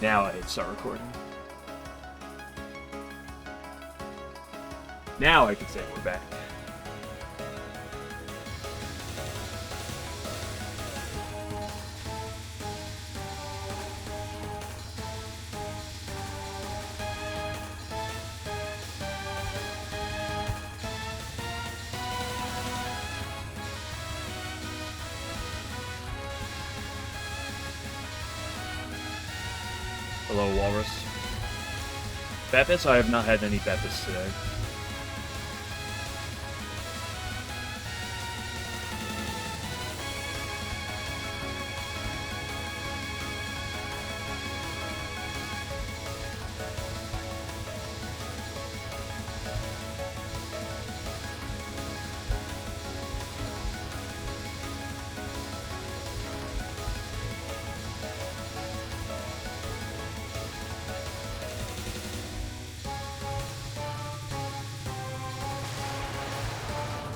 Now I hit start recording. Now I can say we're back. Hello, Walrus. Bepis? I have not had any Bepis today.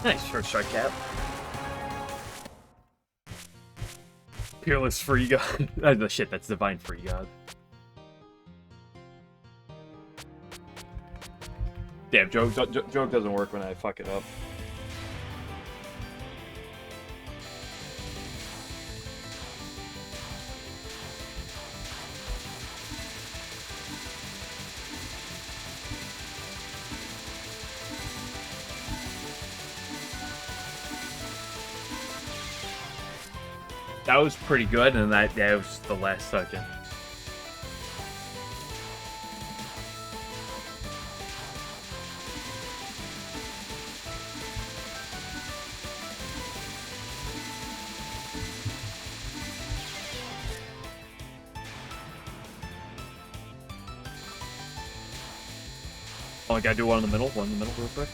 Nice first strike cap. Peerless Free God. Oh, shit, that's Divine Free God. Damn, joke doesn't work when I fuck it up. That was pretty good, and that was the last second. Oh, I gotta do one in the middle real quick.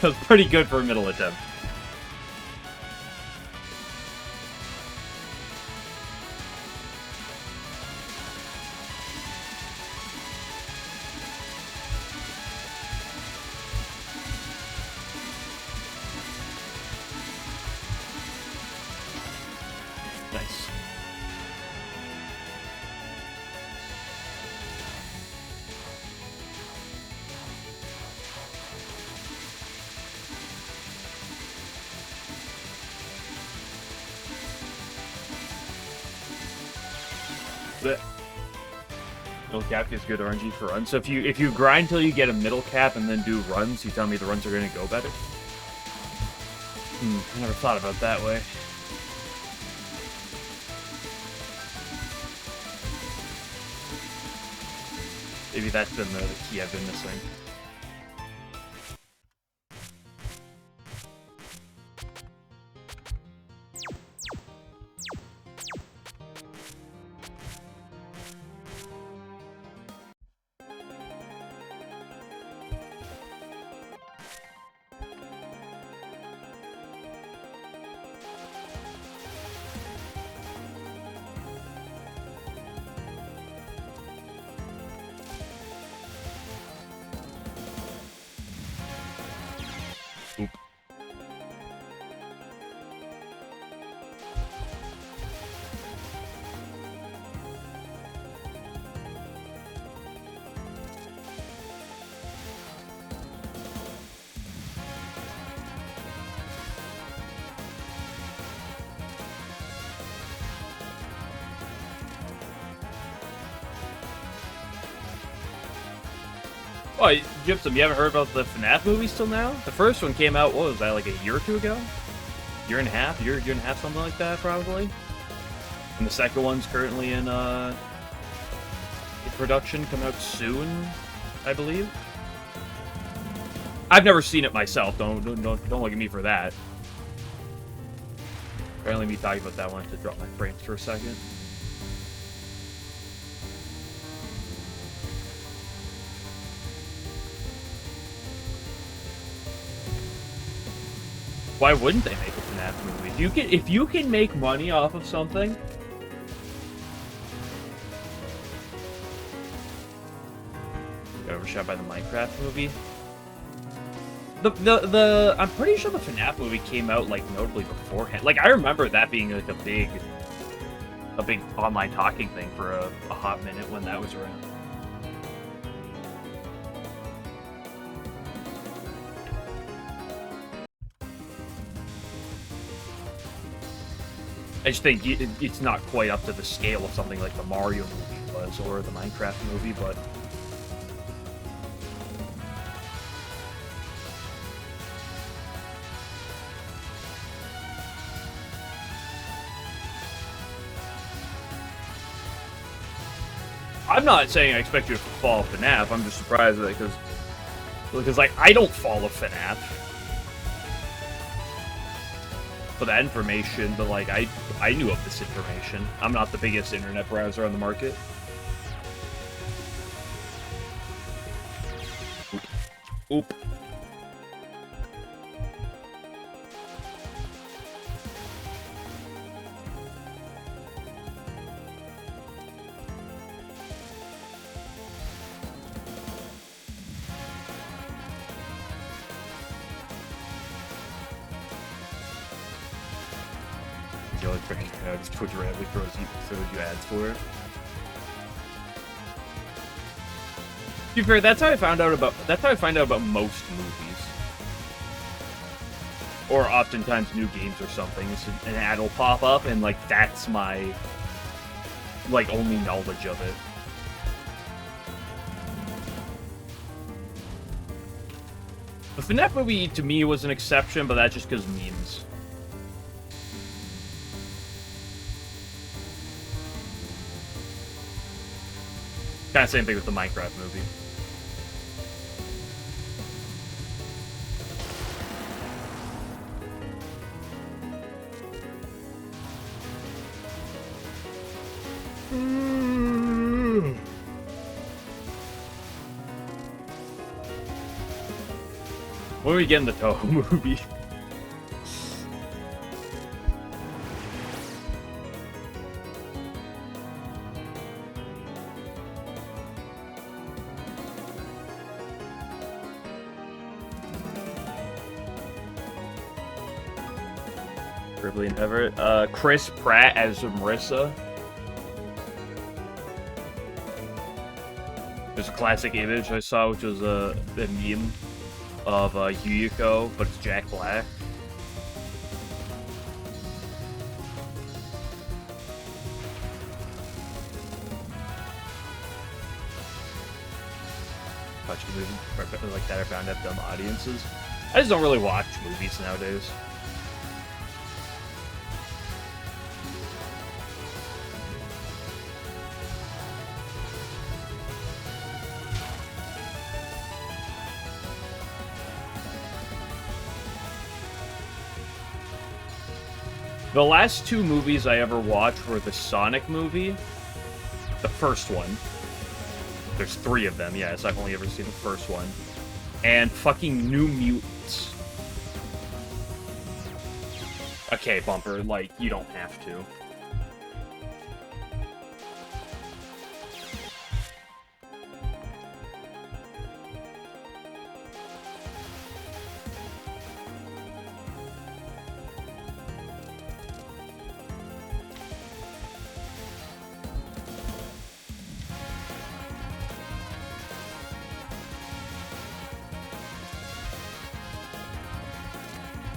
That was pretty good for a middle attempt. Nice. Middle cap gives good RNG for runs. So if you grind till you get a middle cap and then do runs, you tell me the runs are going to go better? I never thought about it that way. Maybe that's been the key I've been missing. Oop. Oh, Gypsum, you haven't heard about the FNAF movies till now? The first one came out, what was that, like a year or two ago? Year and a half, something like that, probably. And the second one's currently in production, coming out soon, I believe. I've never seen it myself. Don't look at me for that. Apparently, me talking about that one to drop my frames for a second. Why wouldn't they make a FNAF movie? If you can make money off of something. Got overshot by the Minecraft movie. The I'm pretty sure the FNAF movie came out like notably beforehand. Like I remember that being like a big online talking thing for a hot minute when that was around. I just think it's not quite up to the scale of something like the Mario movie was or the Minecraft movie, but I'm not saying I expect you to follow FNAF. I'm just surprised because like I don't follow FNAF for that information, but like I knew of this information. I'm not the biggest internet browser on the market. Oop. Just Twitch randomly throws you ads for it. To be fair, that's how I find out about most movies. Or oftentimes new games or something. An ad will pop up and like that's my like only knowledge of it. The FNAF movie to me was an exception, but that's just because memes. Kind of same thing with the Minecraft movie. When we get in the Touhou movie. Brilliant Everett. Chris Pratt as Marissa. There's a classic image I saw, which was a meme of Yuyuko, but it's Jack Black. Watch a movie like that I found at dumb audiences. I just don't really watch movies nowadays. The last two movies I ever watched were the Sonic movie, the first one. There's 3 of them, yes, I've only ever seen the first one. And fucking New Mutants. Okay, Bumper, like, you don't have to.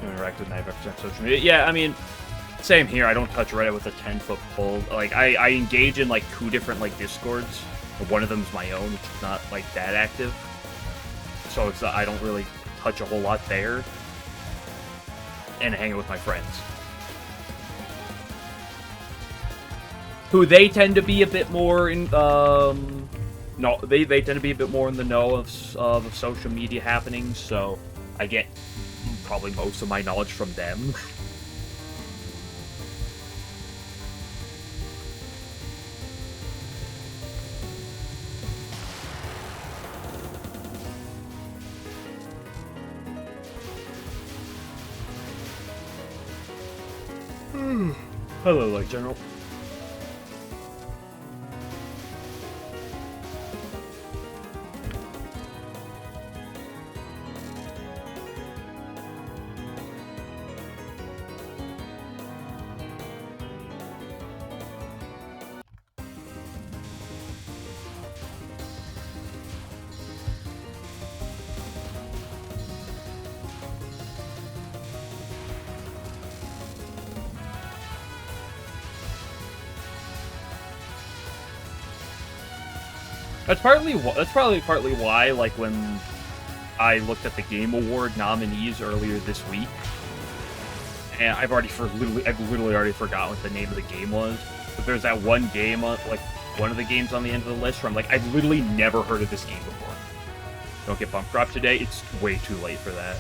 Interact with 9% social media. Yeah, I mean, same here. I don't touch Reddit with a 10-foot pole. Like, I engage in, like, 2 different, like, Discords. One of them's my own, which is not, like, that active. So it's I don't really touch a whole lot there. And hang out with my friends. Who they tend to be a bit more in, no, they tend to be a bit more in the know of social media happenings, so I get probably most of my knowledge from them. Hello, Light General. That's probably partly why, like, when I looked at the Game Award nominees earlier this week, and I've literally already forgot what the name of the game was. But there's that one game, like one of the games on the end of the list where I'm like, I've literally never heard of this game before. Don't get bump dropped today. It's way too late for that.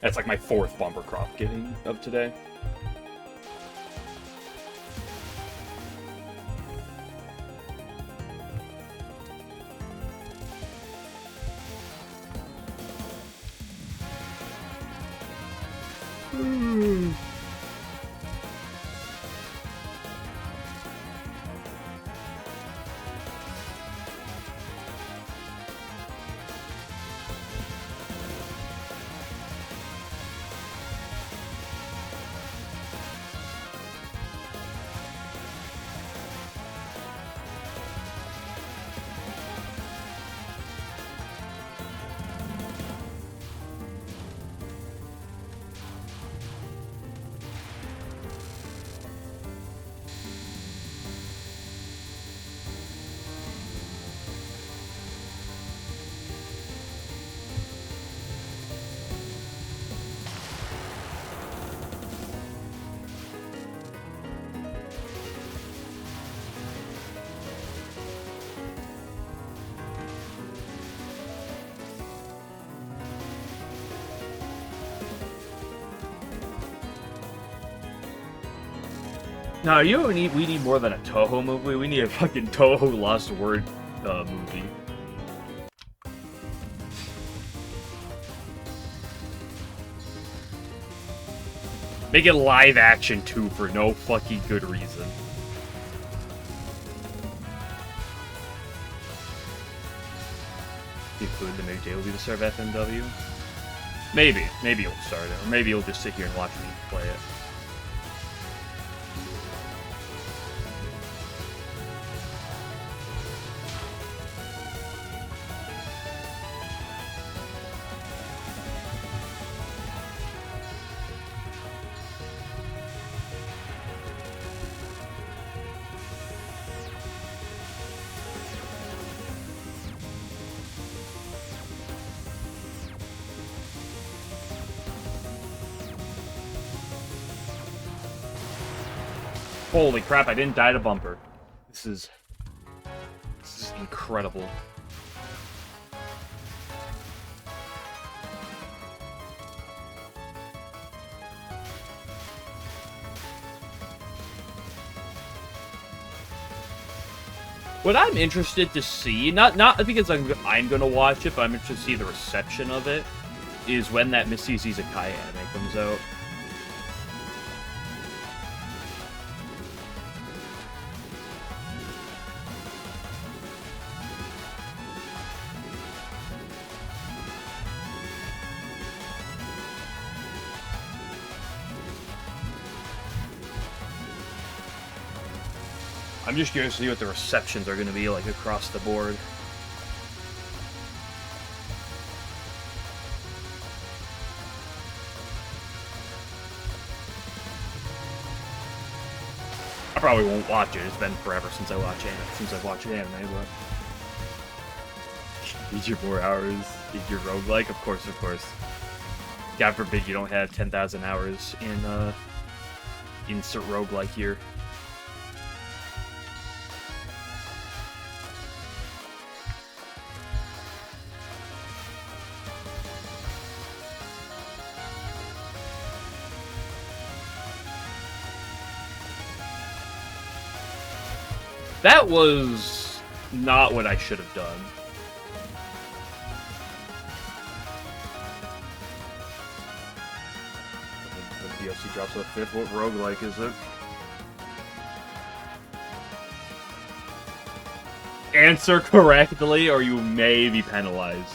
That's like my 4th bumper crop getting of today. No, you don't need. We need more than a Touhou movie. We need a fucking Touhou Lost Word movie. Make it live action too for no fucking good reason. Include the maybe will be the start of FMW. Maybe you'll start it, or maybe you'll just sit here and watch me play it. Holy crap, I didn't die to bumper. This is incredible. What I'm interested to see, not because I'm gonna watch it, but I'm interested to see the reception of it, is when that Missy Izukai anime comes out. I'm just curious to see what the receptions are going to be like across the board. I probably won't watch it. It's been forever since I've watched anime, but need your 4 hours, need your roguelike, of course. God forbid you don't have 10,000 hours in insert roguelike here. That was not what I should have done. The DLC drops a 5th. What roguelike is it? Answer correctly, or you may be penalized.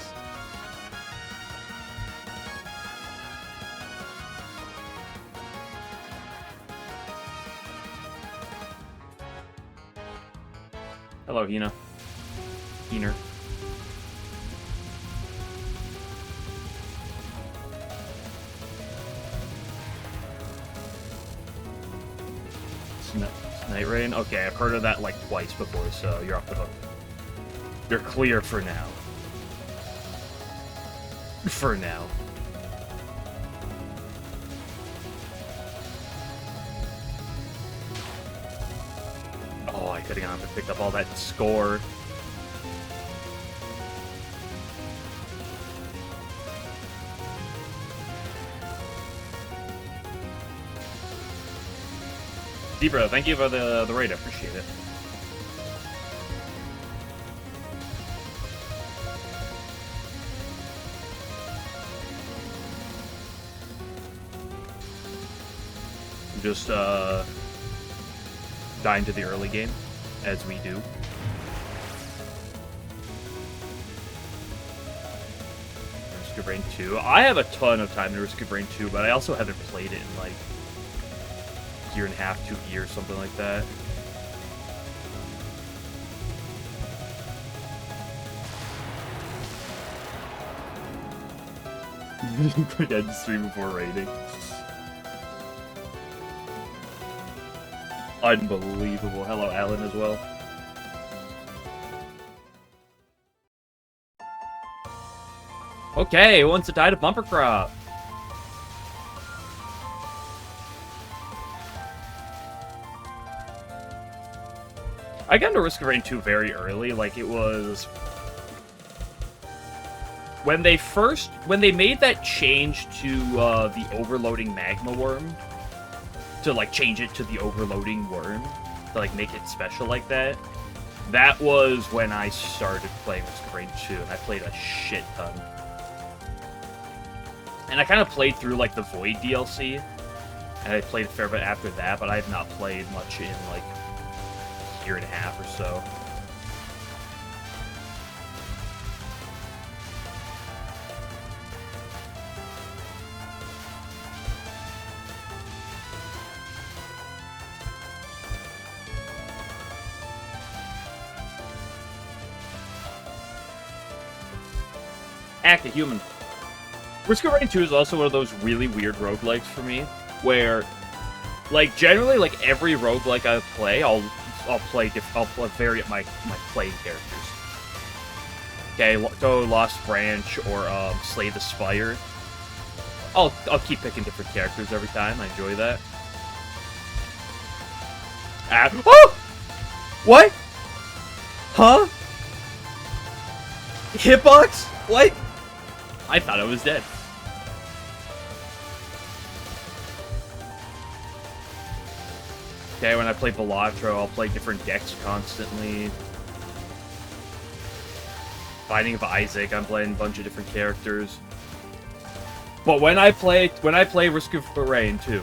Hello, Hina. Heener. Night Rain? Okay, I've heard of that like twice before, so you're off the hook. You're clear for now. For now. Oh, I could have gone up and picked up all that score. Zebra, thank you for the raid. I appreciate it. Just die into the early game, as we do. Risk of Rain 2. I have a ton of time in Risk of Rain 2, but I also haven't played it in like a year and a half, 2 years, something like that. End stream before raiding. Unbelievable. Hello, Alan, as well. Okay, who wants to die to bumper crop? I got into Risk of Rain 2 very early. Like, it was... When they made that change to the overloading magma worm, to like change it to the overloading worm, to like make it special like that, that was when I started playing Risk of Rain 2, and I played a shit ton. And I kind of played through like the Void DLC, and I played a fair bit after that, but I have not played much in like a year and a half or so. Act a human. Risk of Rain 2 is also one of those really weird roguelikes for me, where, like, generally, like, every roguelike I play, I'll vary up my playing characters. Okay, go Lost Branch or Slay the Spire. I'll keep picking different characters every time. I enjoy that. Oh! What? Huh? Hitbox? What? I thought I was dead. Okay, when I play Balatro, I'll play different decks constantly. Binding of Isaac, I'm playing a bunch of different characters. But when I play Risk of Rain 2,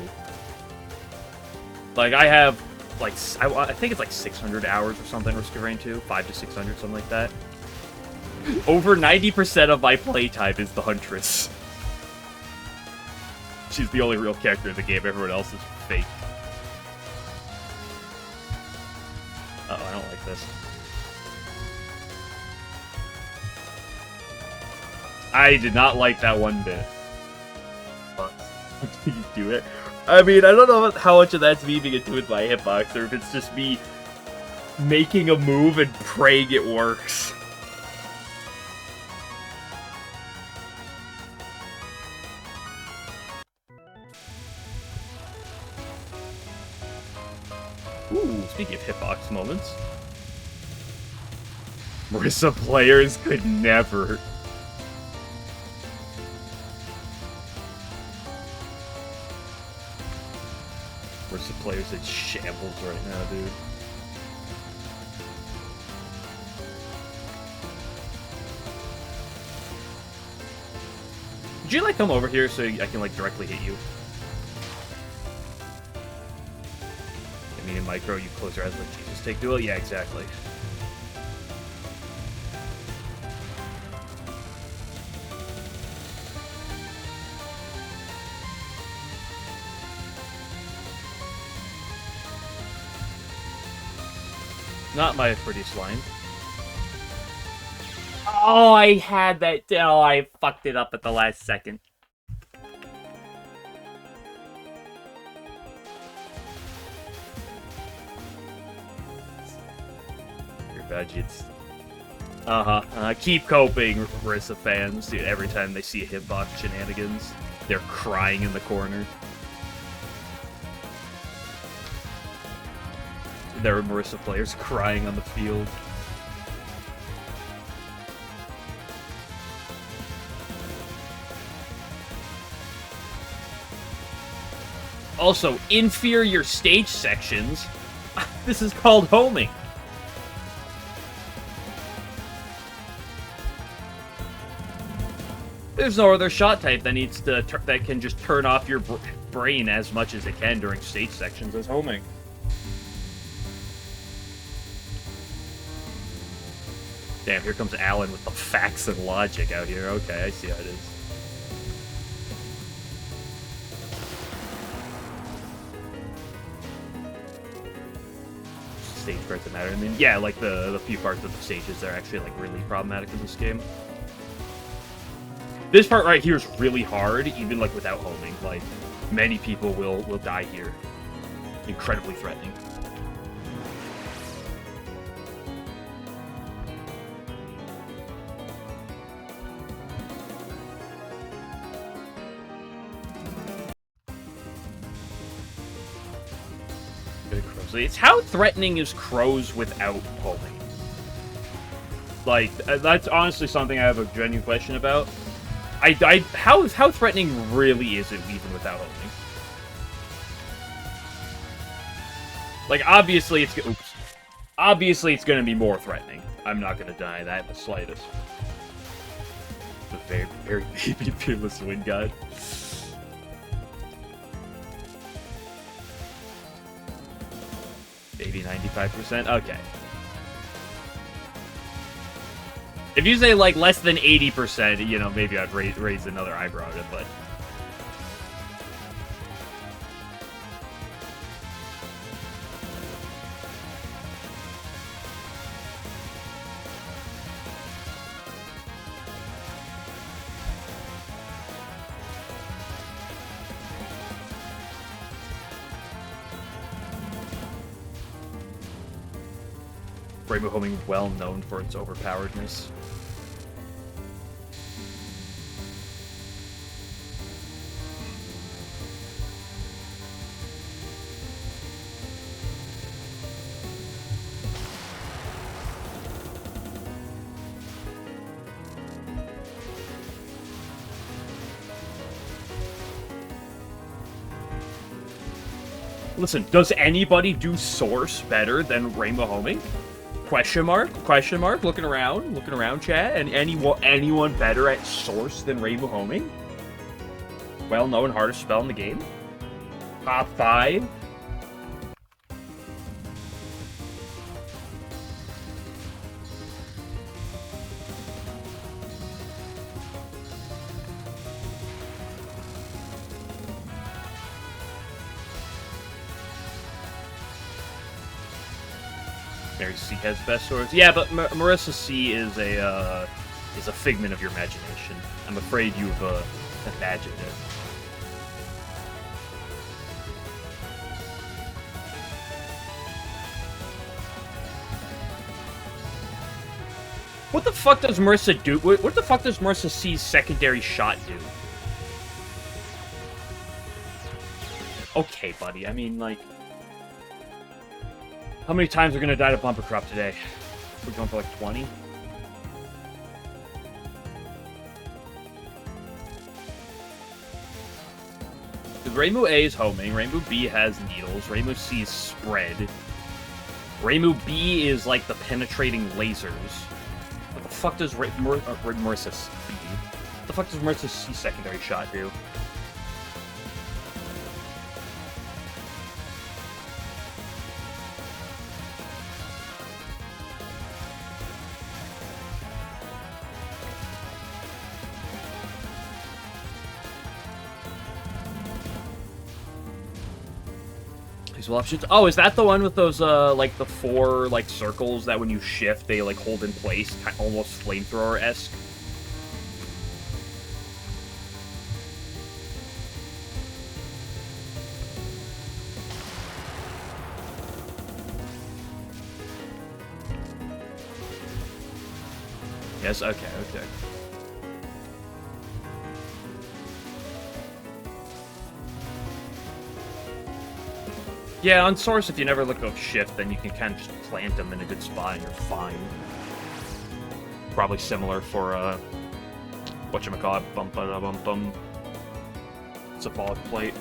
like I have like I think it's like 600 hours or something. Risk of Rain 2, 500 to 600, something like that. Over 90% of my playtime is the Huntress. She's the only real character in the game. Everyone else is fake. Uh-oh, I don't like this. I did not like that one bit. What do you do it? I mean, I don't know how much of that's me being into with my hitbox, or if it's just me making a move and praying it works. Ooh, speaking of hitbox moments. Marissa players could never. Marissa players in shambles right now, dude. Could you, like, come over here so I can, like, directly hit you? Medium micro, you close your eyes and let Jesus take duel? Yeah, exactly. Not my prettiest line. Oh, I had that. Oh, I fucked it up at the last second. Judge. It's keep coping, Marissa fans. Dude, every time they see a hitbox shenanigans, they're crying in the corner. There are Marissa players crying on the field. Also, inferior stage sections. This is called homing. There's no other shot type that needs to that can just turn off your brain as much as it can during stage sections as homing. Damn, here comes Alan with the facts and logic out here. Okay, I see how it is. Stage parts that matter. I mean, yeah, like the few parts of the stages that are actually like really problematic in this game. This part right here is really hard, even like without homing. Like, many people will die here. Incredibly threatening. It's how threatening is crows without homing? Like, that's honestly something I have a genuine question about. How threatening really is it even without homing? Like, obviously it's gonna be more threatening. I'm not gonna deny that in the slightest. The very, very baby fearless wind god. 80-95%? Okay. If you say, like, less than 80%, you know, maybe I'd raise another eyebrow at it, but... Rainbow homing well known for its overpoweredness. Listen, does anybody do Source better than Rainbow homing? Question mark? Question mark? Looking around, chat. And anyone better at Source than Rainbow homing? Well-known hardest spell in the game? Top 5? Mary C has best swords. Yeah, but Marissa C is a figment of your imagination. I'm afraid you've imagined it. What the fuck does Marissa do? What the fuck does Marissa C's secondary shot do? Okay, buddy. I mean, like... How many times are we gonna die to bumper crop today? We're going for like 20? Because Rainbow A is homing, Rainbow B has needles, Rainbow C is spread. Rainbow B is like the penetrating lasers. What the fuck does Marissa B? What the fuck does Marissa C secondary shot do? Options. Oh, is that the one with those, like, the 4, like, circles that when you shift, they, like, hold in place? Almost flamethrower-esque? Yes, okay, okay. Yeah, on Source, if you never let go of shift, then you can kind of just plant them in a good spot and you're fine. Probably similar for, whatchamacallit, bum-ba-da-bum-bum. Symbolic plate.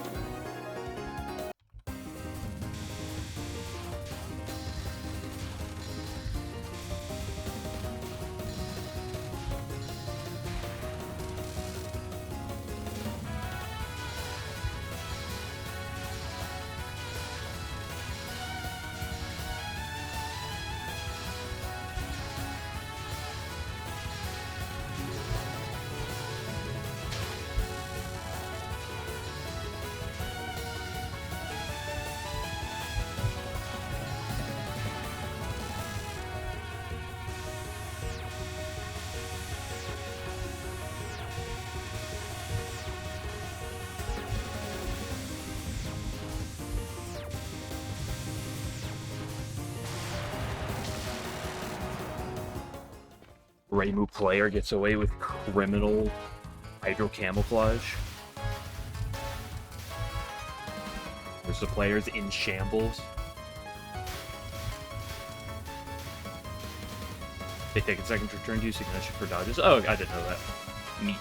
Reimu player gets away with criminal hydro camouflage. There's the players in shambles. They take a second to return to use ignition for dodges. Oh, I didn't know that. Neat.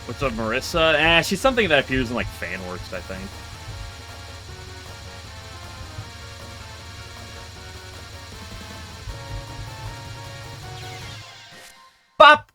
What's up, Marissa? She's something that appears in, like, fanworks, I think. Bop!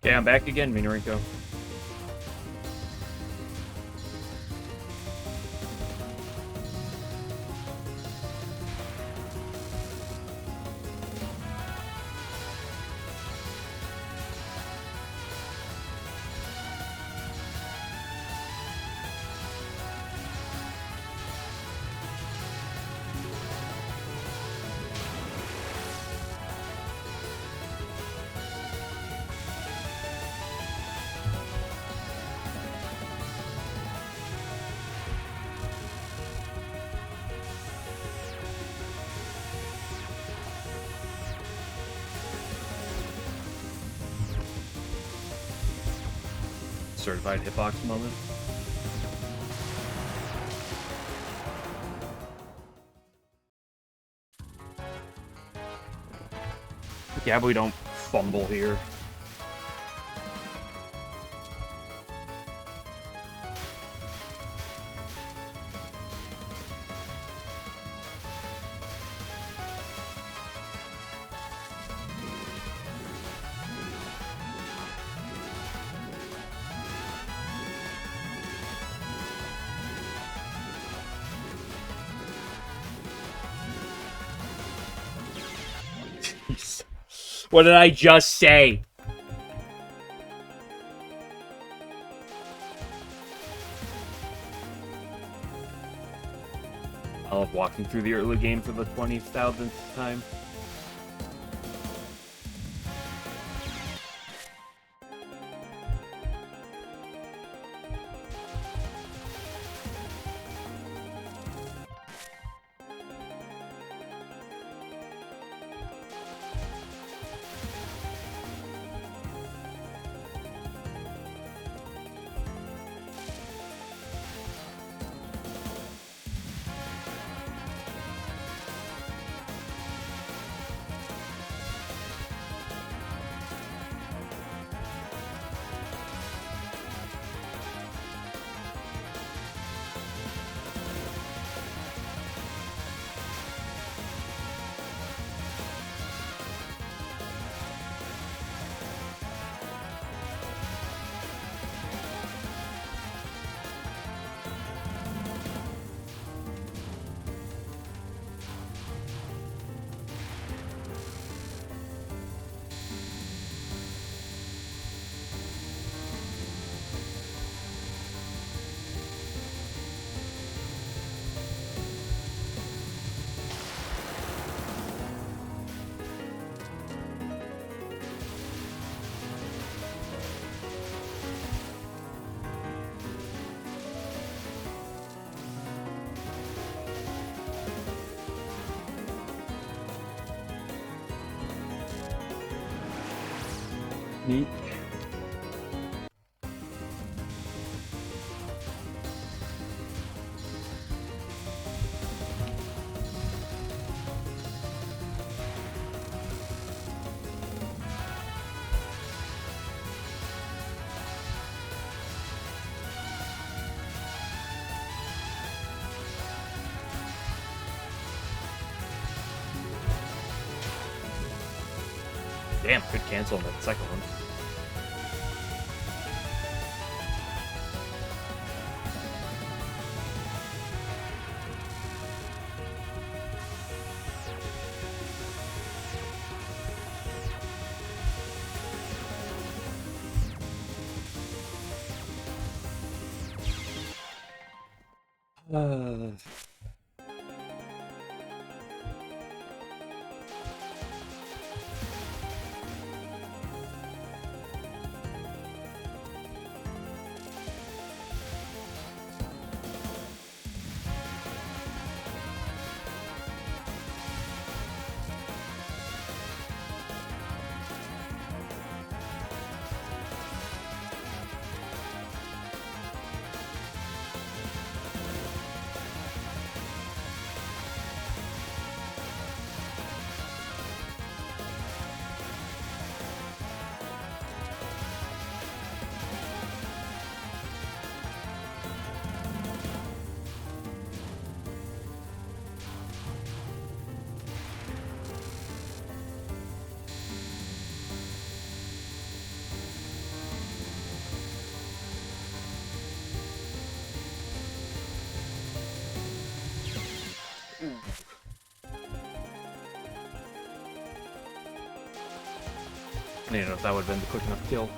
Okay, I'm back again, Minariko. Certified hitbox moment. Yeah, but we don't fumble here. What did I just say? I love walking through the early game for the 20,000th time. Neat. Damn, could cancel on that second one. I don't know if that would have been the quick enough kill.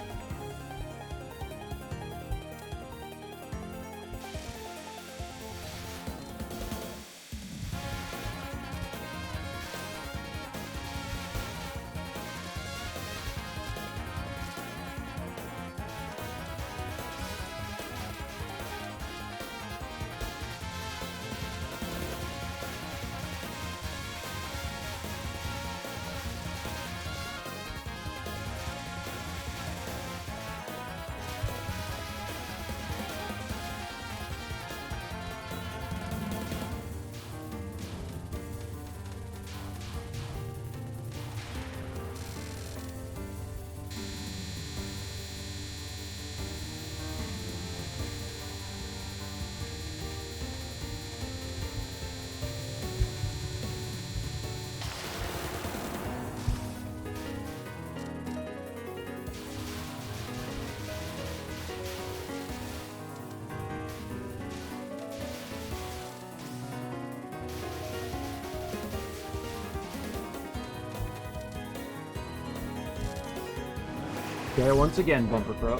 Okay, once again, Bumper Pro.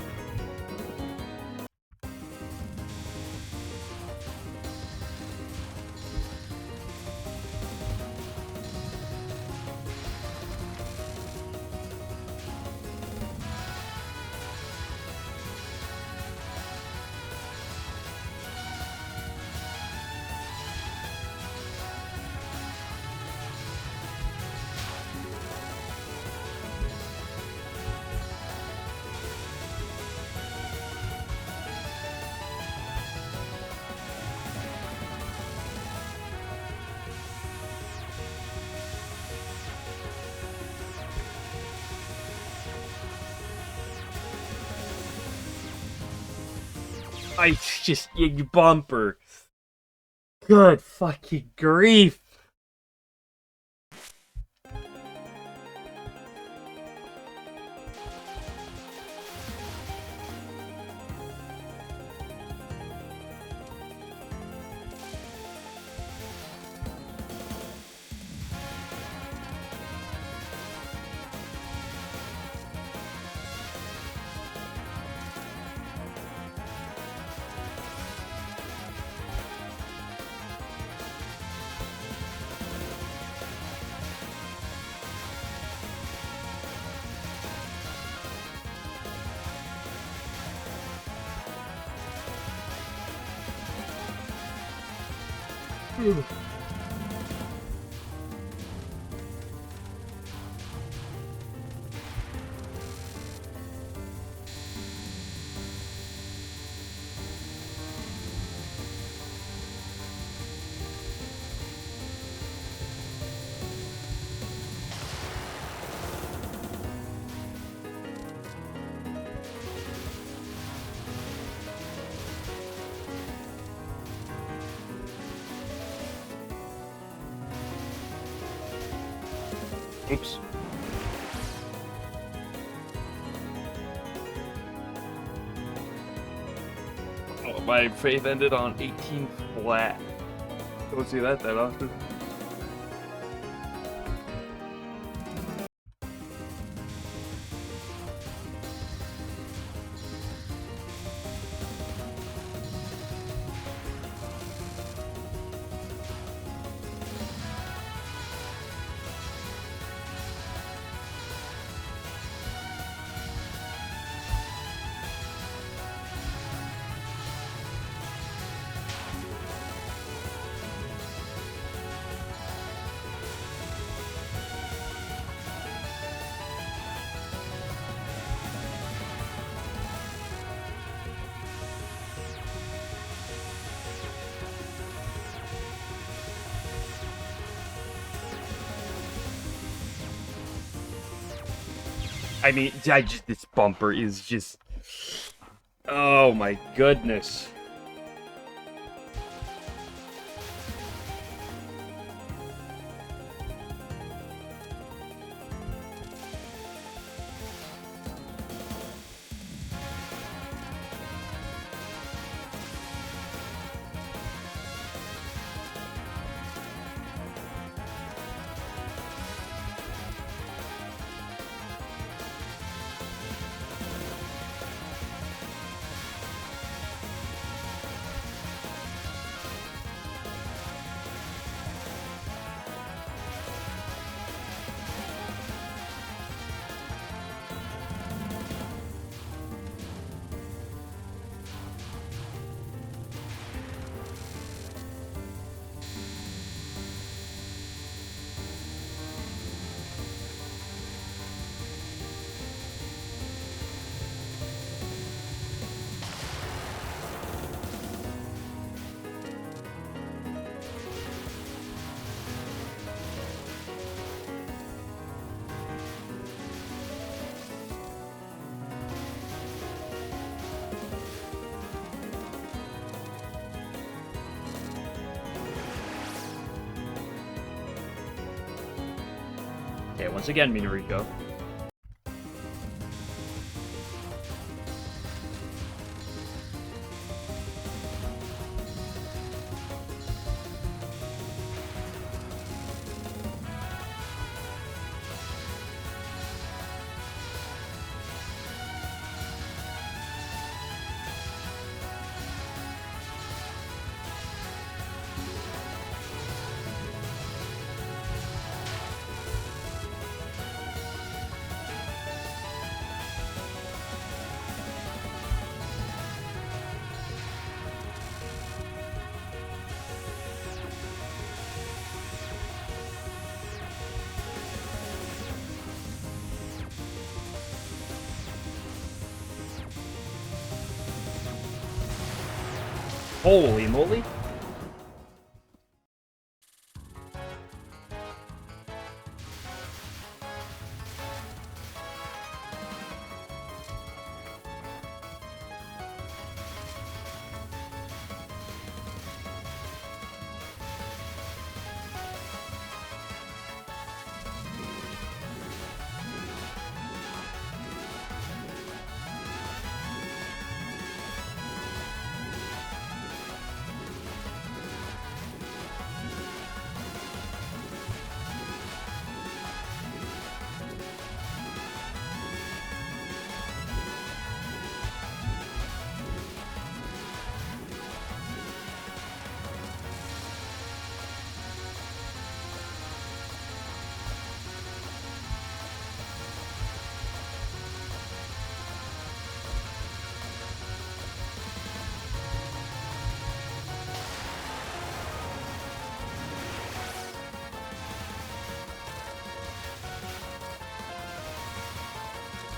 I just, you Bumper. Good fucking grief. Oops. Oh, my faith ended on 18 flat. Don't see that often. I mean, this Bumper is just... Oh my goodness. Okay, once again, Minariko. Holy moly.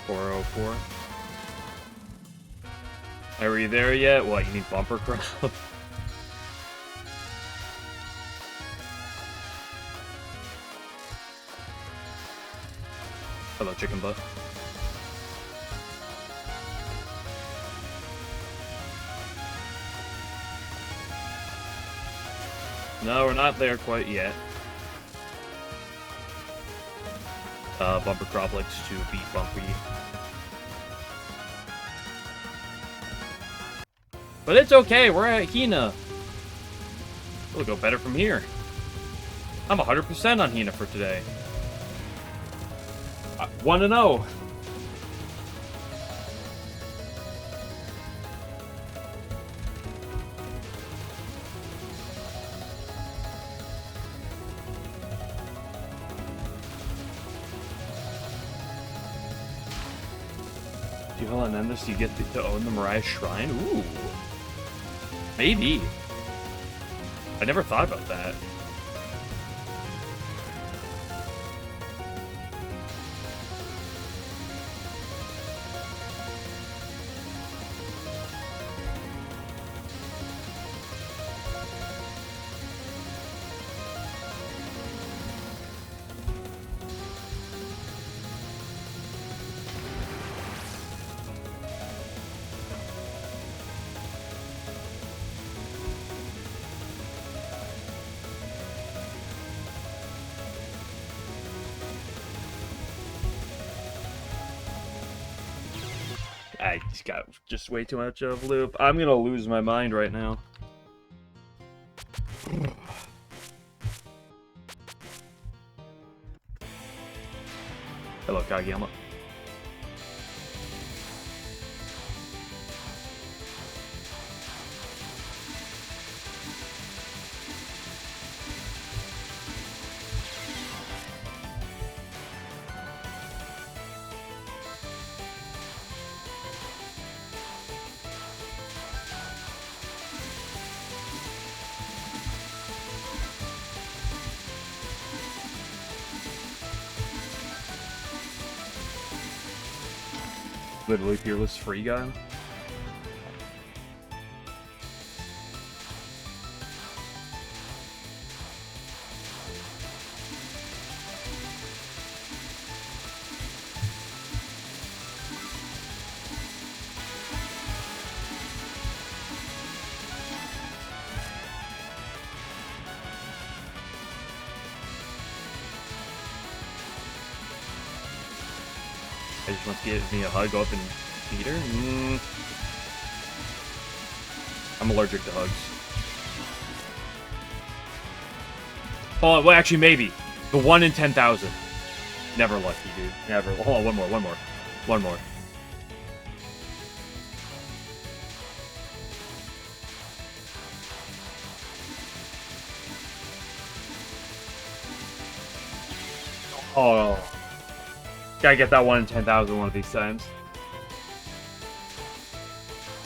$404. Are we there yet? What, you need bumper crop? Hello, chicken butt. No, we're not there quite yet. Bumper crop likes to beat Bumpy. But it's okay, we're at Hina. It'll go better from here. I'm 100% on Hina for today. 1-0. Do you LNN this? Do you get to own the Mariah Shrine? Ooh. Maybe. I never thought about that. I just got just way too much of loop. I'm gonna lose my mind right now. Hello, Kageyama. Literally fearless free guy. I just want to give me a hug, go up and beat her. I'm allergic to hugs. Oh, well, actually, maybe. The 1 in 10,000. Never lucky, dude. Never. Hold on, one more. Oh. Gotta get that 1 in 10,000 one of these times.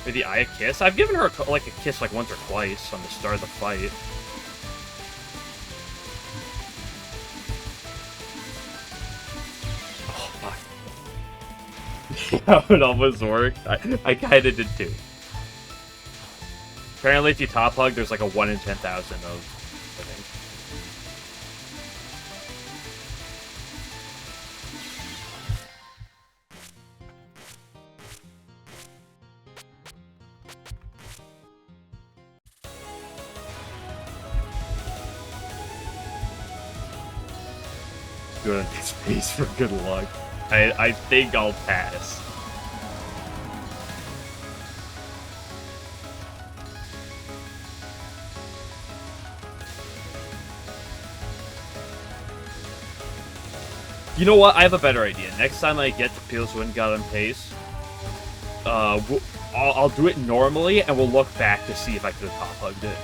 Maybe I a kiss? I've given her a kiss like once or twice on the start of the fight. Oh, fuck. That would almost work. I kinda did too. Apparently, if you top hug, there's like a 1 in 10,000 of, I think. Good on his face for good luck. I think I'll pass. You know what? I have a better idea. Next time I get to Peel's Wind God on pace, I'll do it normally, and we'll look back to see if I could have top hugged it.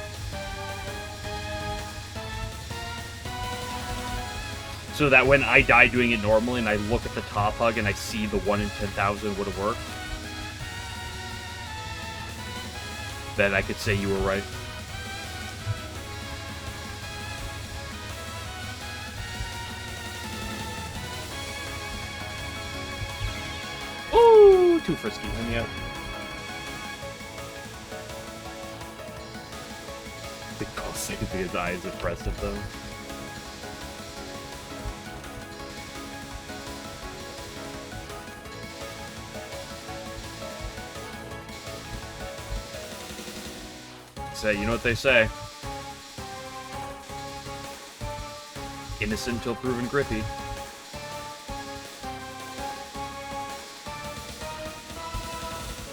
So that when I die doing it normally, and I look at the top hug, and I see the 1 in 10,000 would have worked, then I could say you were right. Ooh, too frisky. And yeah. The cost saving his eye is impressive, though. You know what they say. Innocent till proven grippy.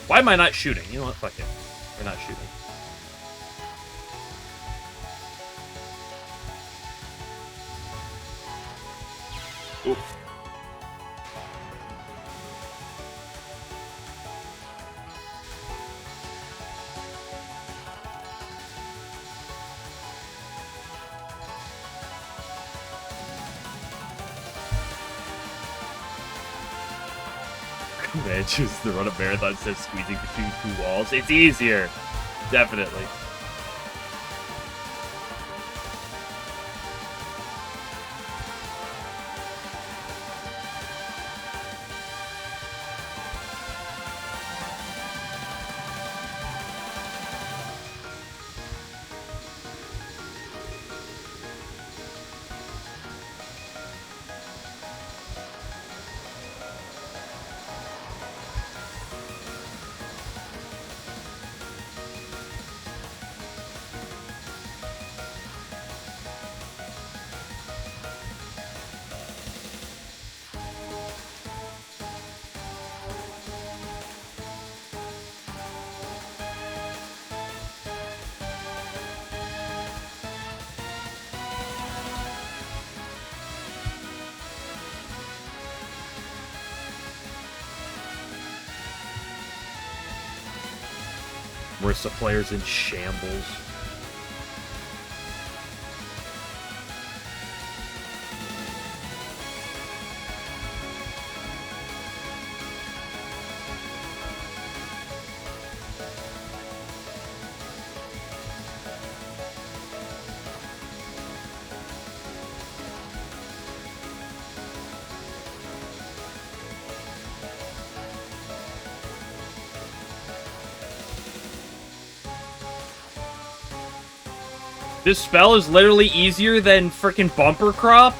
Why am I not shooting? You know what? Fuck it. We're not shooting. Oof. Man, chooses to run a marathon instead of squeezing between two walls. It's easier. Definitely. Marissa players in shambles. This spell is literally easier than frickin' Bumper Crop?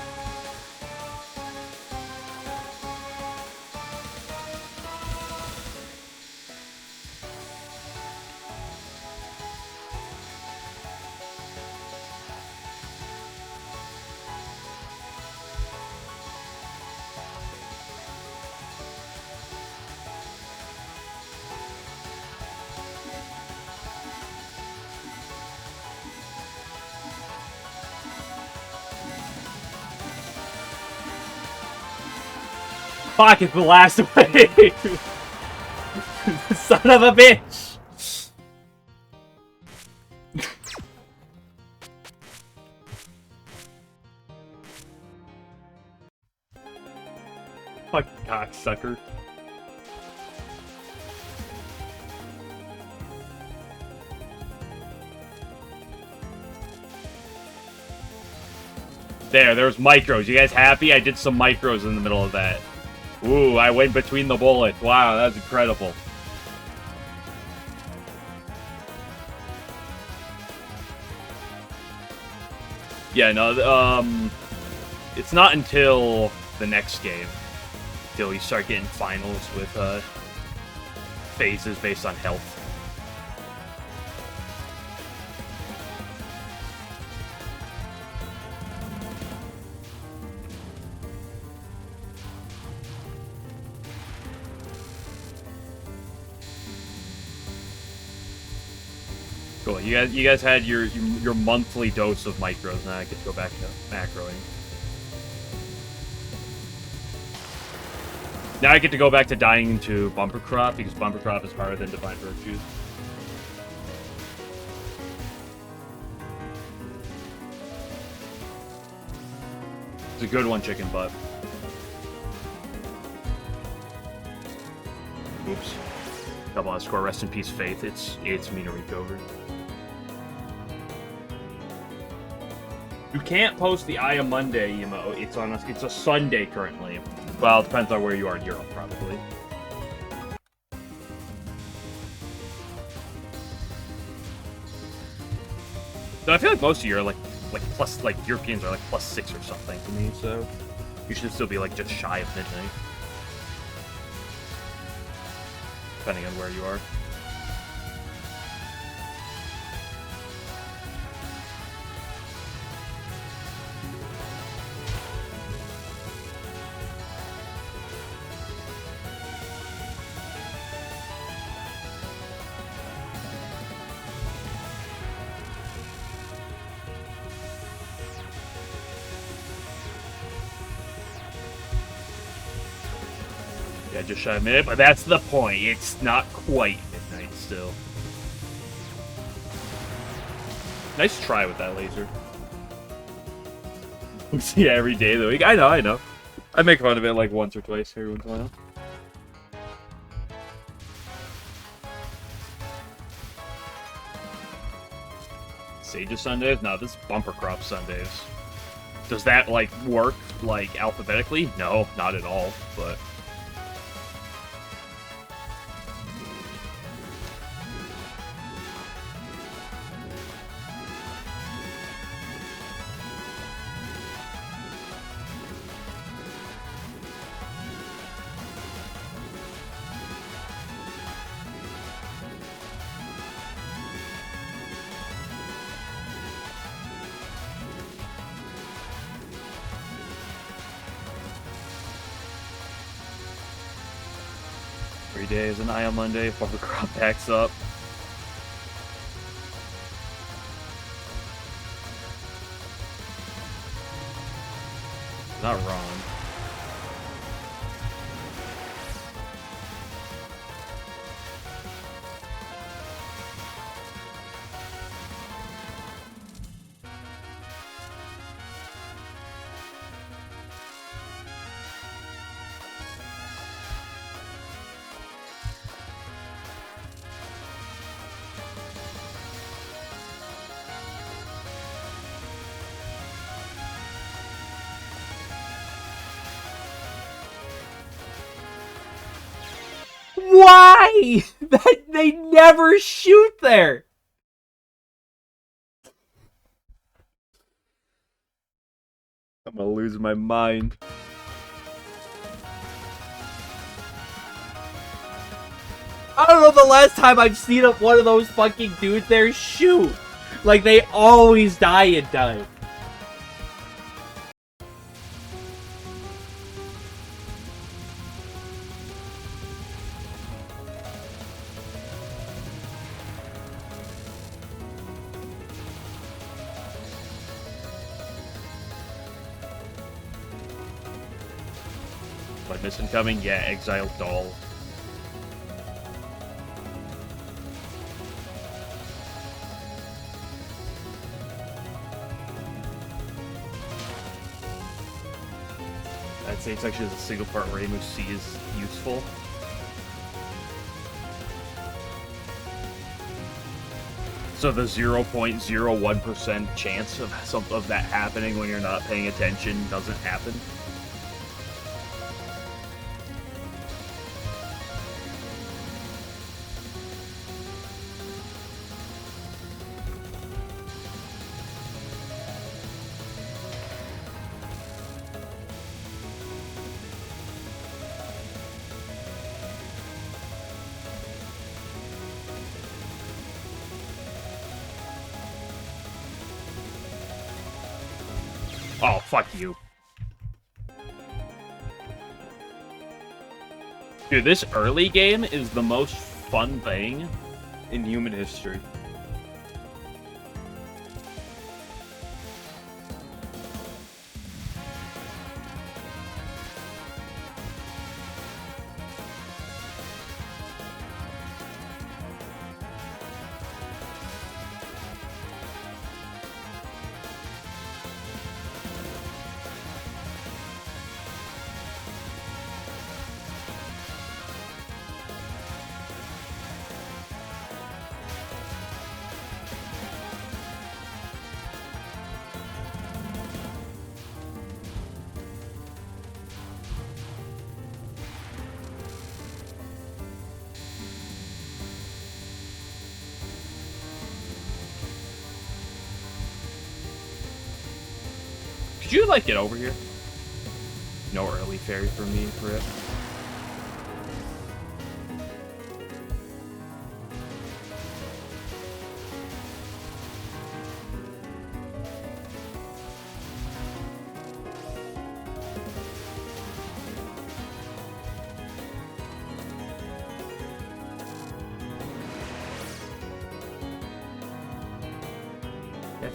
Fuck, it blast away! Son of a bitch! Fuck, cocksucker. There's micros. You guys happy? I did some micros in the middle of that. Ooh, I went between the bullets. Wow, that's incredible. Yeah, no, it's not until the next game till you start getting finals with phases based on health. Cool. You guys had your monthly dose of micros. Now I get to go back to macroing. Now I get to go back to dying into Bumper Crop, because Bumper Crop is harder than Divine Virtues. It's a good one, Chicken Butt. Oops. Double on score. Rest in peace, Faith. It's me to recover. You can't post the I Am Monday emote. It's a Sunday currently. Well, it depends on where you are in Europe, probably. So I feel like most of you are like plus, like Europeans are like +6 or something to me. So you should still be like just shy of midnight, depending on where you are. Yeah, just shy of midnight, but that's the point. It's not quite midnight still. Nice try with that laser. Yeah, every day of the week. I know. I make fun of it like once or twice every once in a while. Sage Sundays? No, this is Bumper Crop Sundays. Does that, like, work, like, alphabetically? No, not at all, but... Days and I on Monday, Bumper Crop backs up. Not wrong. Why? That they never shoot there. I'm gonna lose my mind. I don't know the last time I've seen one of those fucking dudes there shoot. Like, they always die and die. Miss incoming? Yeah, exiled doll. I'd say it's actually a single part Reimu C is useful. So the 0.01% chance of that happening when you're not paying attention doesn't happen. Oh, fuck you. Dude, this early game is the most fun thing in human history. Could you, like, get over here? No early fairy for me, for it.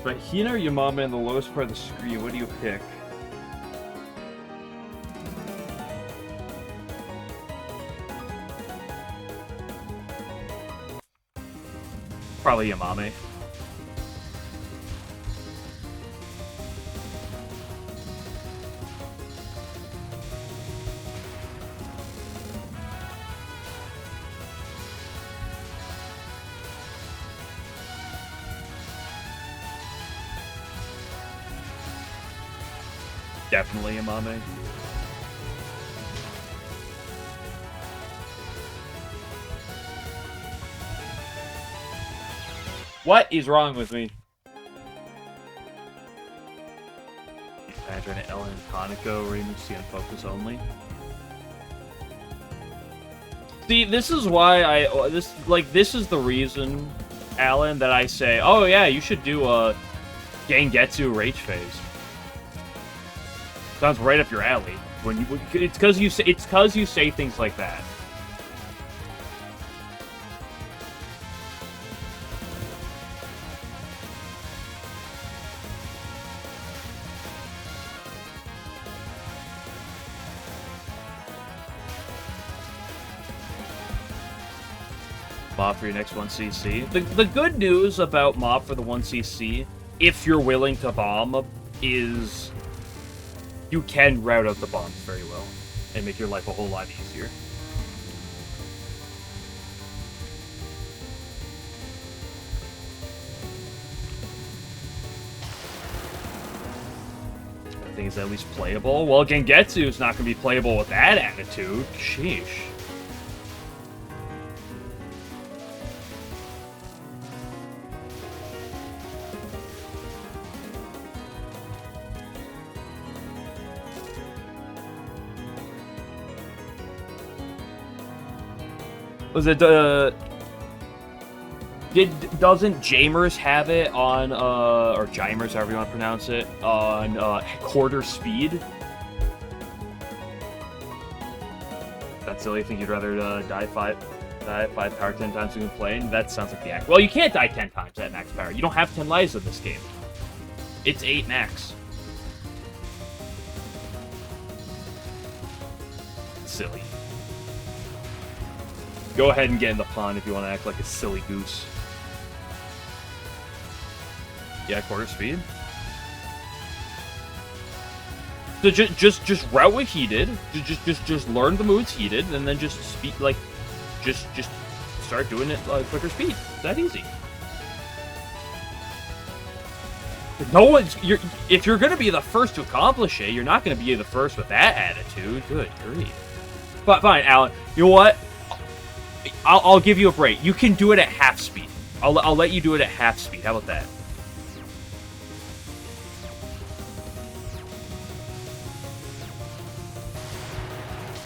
But Hina or Yamame in the lowest part of the screen, what do you pick? Probably Yamame. Definitely Yamame. What is wrong with me? Imagine an LNN Conoco remix and focus only. See, this is why this is the reason, Alan, that I say, oh yeah, you should do a Gengetsu Rage Phase. Sounds right up your alley. It's because you say things like that. Mob for your next 1cc. The good news about mob for the 1cc, if you're willing to bomb, is you can route out the bombs very well and make your life a whole lot easier. I think it's at least playable. Well, Gengetsu is not going to be playable with that attitude. Sheesh. Was it, doesn't Jamers have it on, or Jimers, however you want to pronounce it, on, quarter speed? That's silly. I think you'd rather, die 5 power 10 times than complain. That sounds like the act. Well, you can't die 10 times at max power. You don't have 10 lives in this game. It's 8 max. Silly. Go ahead and get in the pond if you want to act like a silly goose. Yeah, quarter speed. So just route what he did. Just learn the moves he did, and then just speed like, just start doing it quicker speed. It's that easy. No one's if you're gonna be the first to accomplish it, you're not gonna be the first with that attitude. Good grief. But fine, Alan. You know what? I'll give you a break. You can do it at half speed. I'll let you do it at half speed. How about that?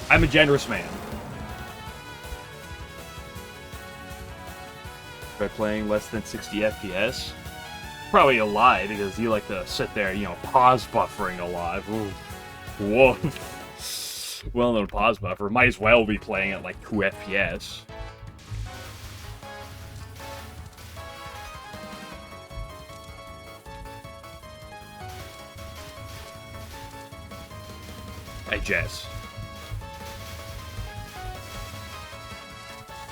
I'm a generous man. By playing less than 60 FPS. Probably a lie, because you like to sit there, you know, pause buffering a lot. Ooh. Whoa. Well-known pause buffer. Might as well be playing at, like, 2 FPS. I guess.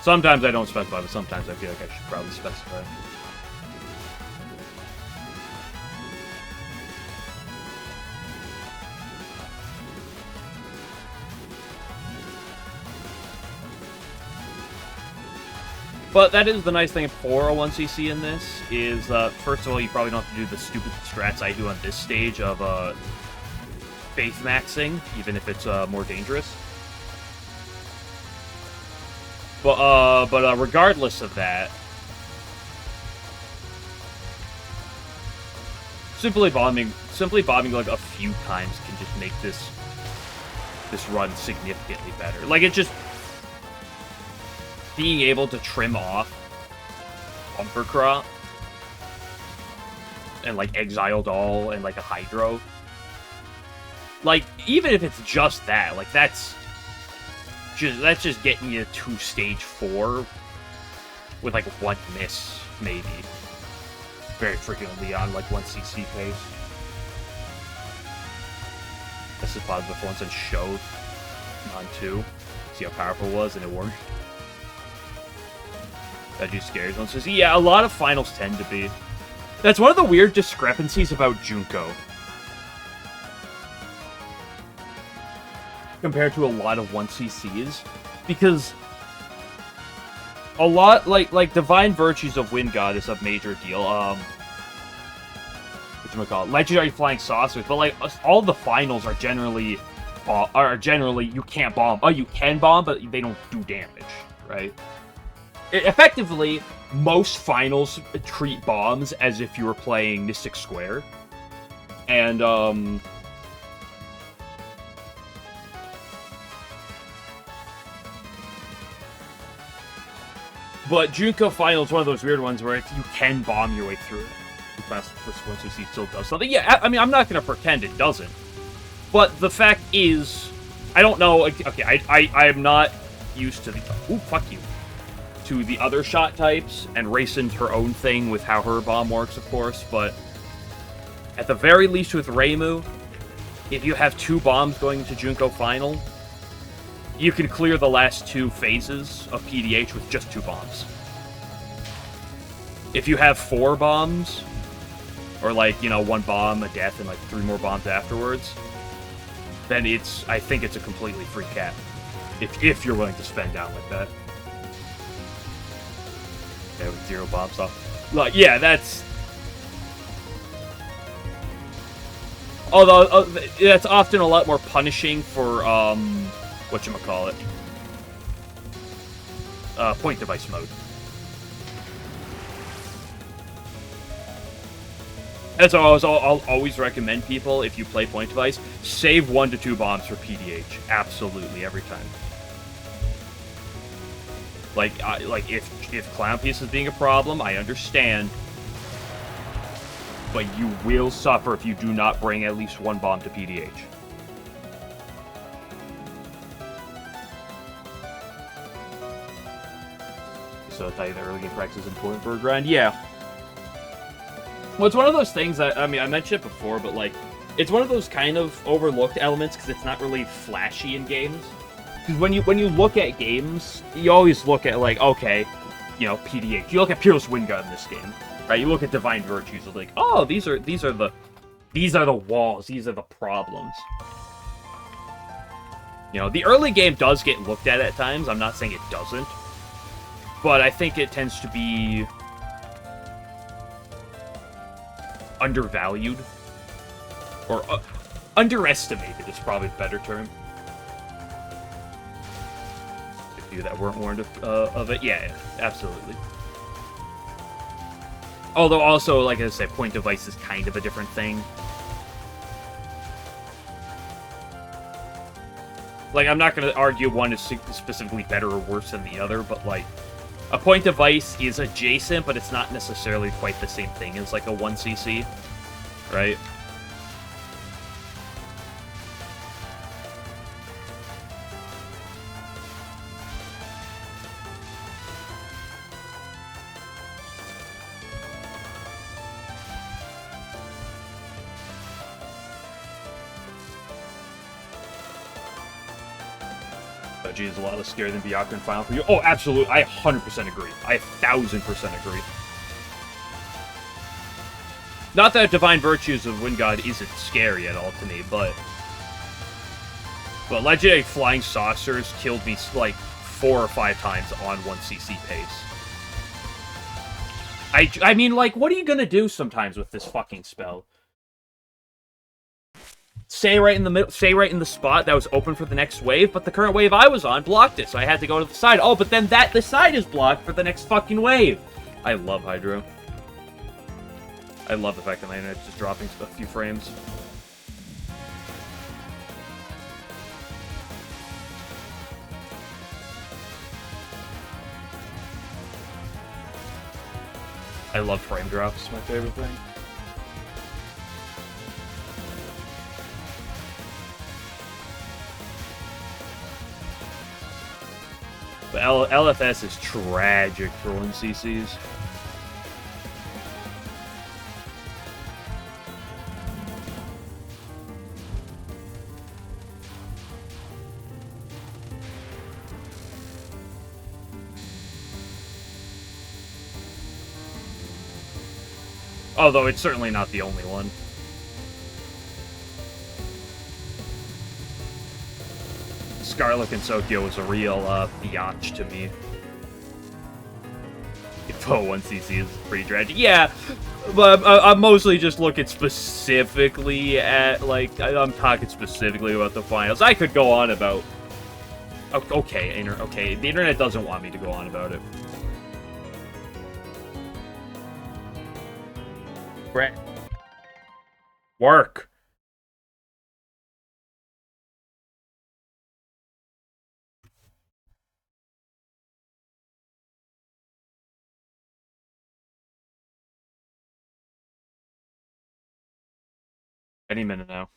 Sometimes I don't specify, but sometimes I feel like I should probably specify. But that is the nice thing for a 1cc in this, is, first of all, you probably don't have to do the stupid strats I do on this stage of, faith maxing, even if it's, more dangerous. But regardless of that, simply bombing like a few times can just make this run significantly better. Like, it just being able to trim off bumper crop and like exiled all and like a hydro. Like, even if it's just that, like that's just getting you to stage 4 with like 1 miss, maybe. Very frequently on like 1cc pace. This is positive for once and showed on 2. See how powerful it was, and it worked. That just scares one. So yeah, a lot of finals tend to be. That's one of the weird discrepancies about Junko. Compared to a lot of 1cc's. Because a lot, like Divine Virtues of Wind God is a major deal. Whatchamacallit? Legendary Flying Saucers, but like all the finals are generally you can't bomb. Oh, you can bomb, but they don't do damage, right? Effectively, most finals treat bombs as if you were playing Mystic Square. And, but Junko Final is one of those weird ones where you can bomb your way through it. Fast once you see still does something. Yeah, I mean, I'm not going to pretend it doesn't. But the fact is, I don't know. Okay, I am not used to the... Ooh, fuck you. To the other shot types, and Raisin's her own thing with how her bomb works, of course, but at the very least with Reimu, if you have 2 bombs going into Junko Final, you can clear the last 2 phases of PDH with just 2 bombs. If you have 4 bombs, or like, you know, 1 bomb, a death, and like 3 more bombs afterwards, then I think it's a completely free cap. If you're willing to spend down like that. Yeah, with 0 bombs off. Like, yeah, that's... Although, that's often a lot more punishing for, whatchamacallit? Point device mode. That's why I'll always recommend people, if you play point device, save 1 to 2 bombs for PDH. Absolutely, every time. Like if Clown Piece is being a problem, I understand. But you will suffer if you do not bring at least 1 bomb to PDH. So I'll tell you that early game practice is important for a grind. Yeah. Well, it's one of those things that, I mean, I mentioned it before, but like, it's one of those kind of overlooked elements because it's not really flashy in games. Because when you look at games, you always look at like, okay, you know, PDH. You look at Peerless Wind God in this game, right? You look at Divine Virtues, it's like, oh, these are the walls, these are the problems. You know, the early game does get looked at times. I'm not saying it doesn't, but I think it tends to be undervalued or underestimated is probably a better term. You that weren't warned of it. Yeah, absolutely. Although also, like I said, point device is kind of a different thing. Like, I'm not going to argue one is specifically better or worse than the other, but like, A point of ice is adjacent, but it's not necessarily quite the same thing as like a 1cc, right? Is a lot less scary than Byakuya and Final for you. Oh, absolutely. I 100% agree. I 1000% agree. Not that Divine Virtues of Wind God isn't scary at all to me, but Legendary Flying Saucers killed me like 4 or 5 times on 1cc pace. I mean, like, what are you gonna do sometimes with this fucking spell? Stay right in the middle, stay right in the spot that was open for the next wave, but the current wave I was on blocked it, so I had to go to the side. Oh, but then the side is blocked for the next fucking wave. I love Hydro. I love the fact that my internet's just dropping a few frames. I love frame drops, my favorite thing. But LFS is tragic for 1cc's. Although it's certainly not the only one. Scarlet and Sokyo was a real biatch to me. Oh, 1cc is pretty tragic. Yeah, but I'm mostly just looking specifically at, like, I'm talking specifically about the finals. I could go on about... Okay, okay, the internet doesn't want me to go on about it. Brett. Work. Any minute now.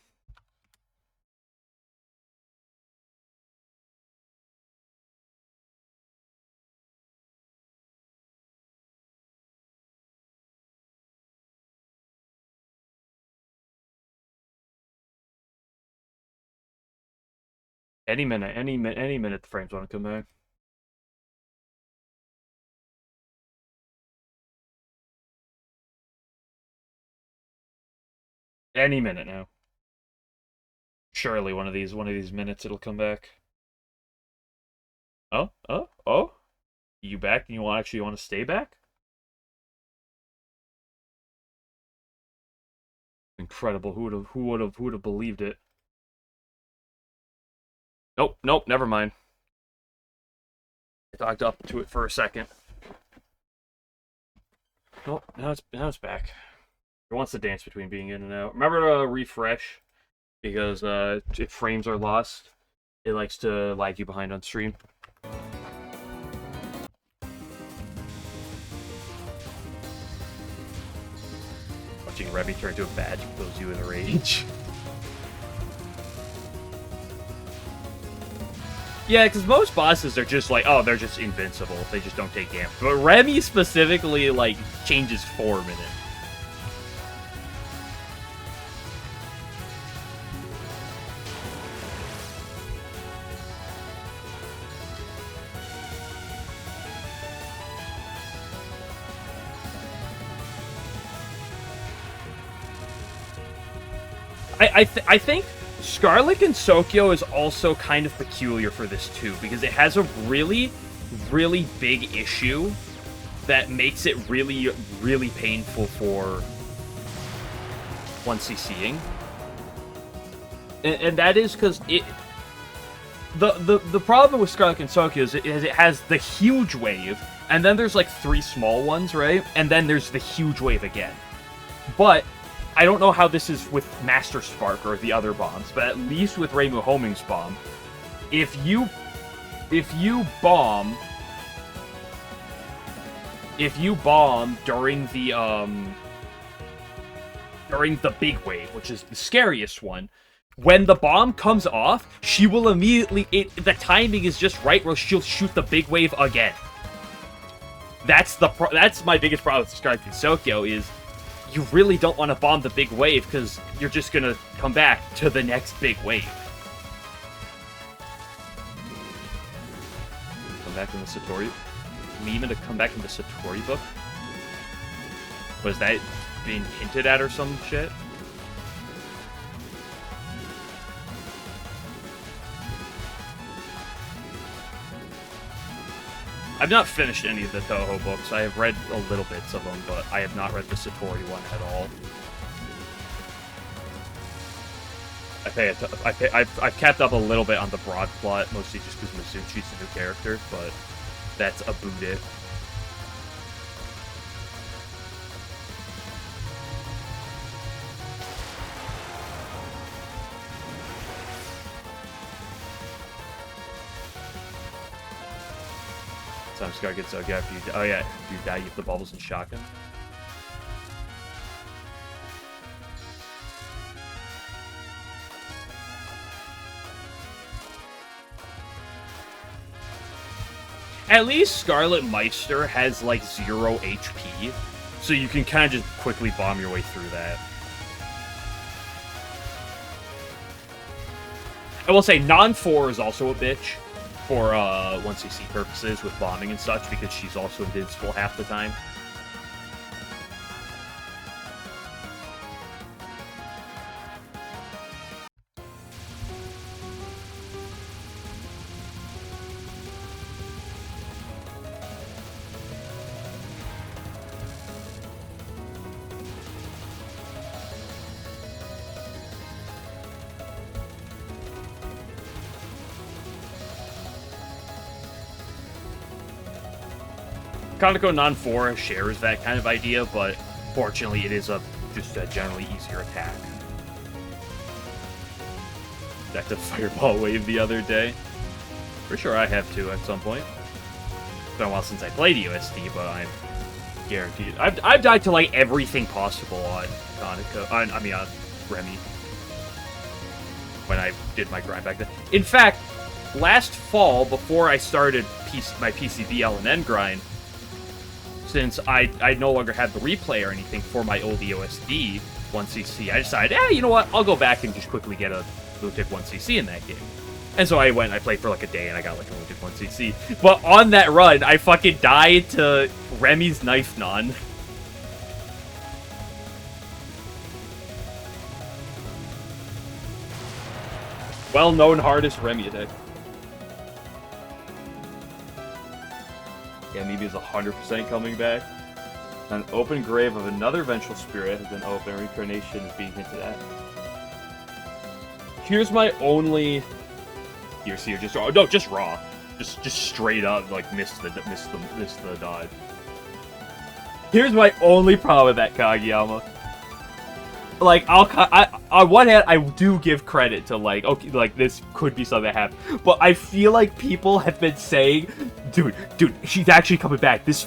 Any minute the frames want to come back. Any minute now. Surely one of these minutes it'll come back. Oh. You back and you actually want to stay back? Incredible. Who would have believed it? Nope, never mind. I talked up to it for a second. Nope, now it's back. It wants to dance between being in and out. Remember to refresh, because if frames are lost, it likes to lag you behind on stream. Watching Remy turn into a badge puts you in a rage. Yeah, because most bosses are just like, oh, they're just invincible. They just don't take damage. But Remy specifically, like, changes form in it. I think Scarlet and Sokyo is also kind of peculiar for this too, because it has a really, really big issue that makes it really, really painful for 1cc'ing. And that is because the problem with Scarlet and Sokyo is it has the huge wave, and then there's like 3 small ones, right? And then there's the huge wave again. But I don't know how this is with Master Spark or the other bombs, but at least with Reimu Homing's bomb, if you bomb if you bomb during the big wave, which is the scariest one, when the bomb comes off, she will immediately... the timing is just right where she'll shoot the big wave again. That's my biggest problem with describing Sokyo, is you really don't want to bomb the big wave, because you're just going to come back to the next big wave. Come back in the Satori... Mima to come back in the Satori book? Was that being hinted at or some shit? I've not finished any of the Touhou books. I have read a little bits of them, but I have not read the Satori one at all. I've kept up a little bit on the broad plot, mostly just because Mizuchi's a new character, but that's about it. Sometimes Scar gets okay after you die. Oh yeah, if you die, you have the bubbles and shotgun. At least Scarlet Meister has, like, 0 HP, so you can kind of just quickly bomb your way through that. I will say, Non-4 is also a bitch for 1cc purposes with bombing and such, because she's also invincible half the time. Kaneko Non-4 shares that kind of idea, but fortunately it is just a generally easier attack. Back to Fireball Wave the other day. For sure I have to at some point. It's been a while since I played USD, but I'm guaranteed. I've died to, like, everything possible on Kaneko, on Remy. When I did my grind back then. In fact, last fall, before I started my PCB LNN grind, since I no longer had the replay or anything for my old EOSD 1cc, I decided, you know what, I'll go back and just quickly get a Lunatic 1cc in that game. And so I played for like a day, and I got like a Lunatic 1cc. But on that run, I fucking died to Remy's Knife Non. Well-known hardest Remy attack. Yeah, maybe is 100% coming back. An open grave of another vengeful spirit has been opened. Reincarnation is being hinted at. Here's my only... Here's just raw. No, just raw. Just straight up, like, missed the dodge. Here's my only problem with that Kageyama. Like, on one hand, I do give credit to, like, okay, like, this could be something that happened. But I feel like people have been saying, dude, she's actually coming back. This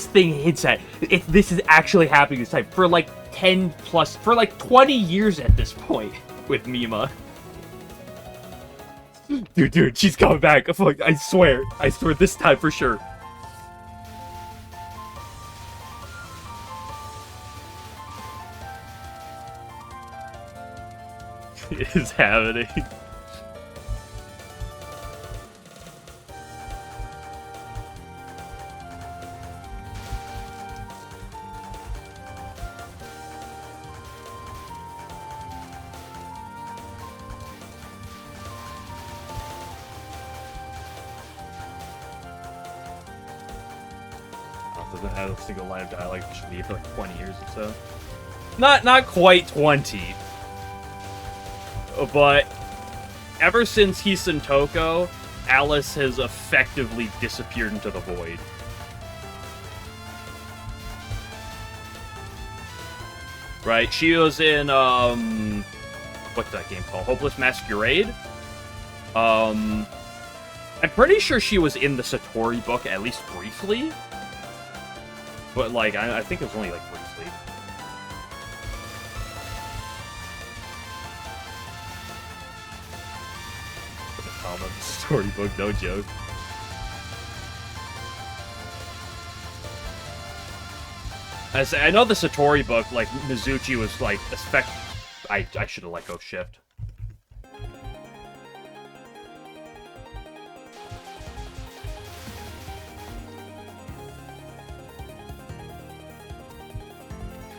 thing hints at, this is actually happening this time. For, like, 10 plus, for, like, 20 years at this point with Mima. Dude, she's coming back. I swear this time for sure. It is happening. Doesn't have a single line of dialogue for like 20 years or so. Not quite 20. But ever since Hisan Toko, Alice has effectively disappeared into the void. Right? She was in, what's that game called? Hopeless Masquerade? I'm pretty sure she was in the Satori book, at least briefly. But, like, I think it was only, like, briefly. The comic storybook, no joke. I know the Satori book, like, Mizuchi was, like, I should have let go shift.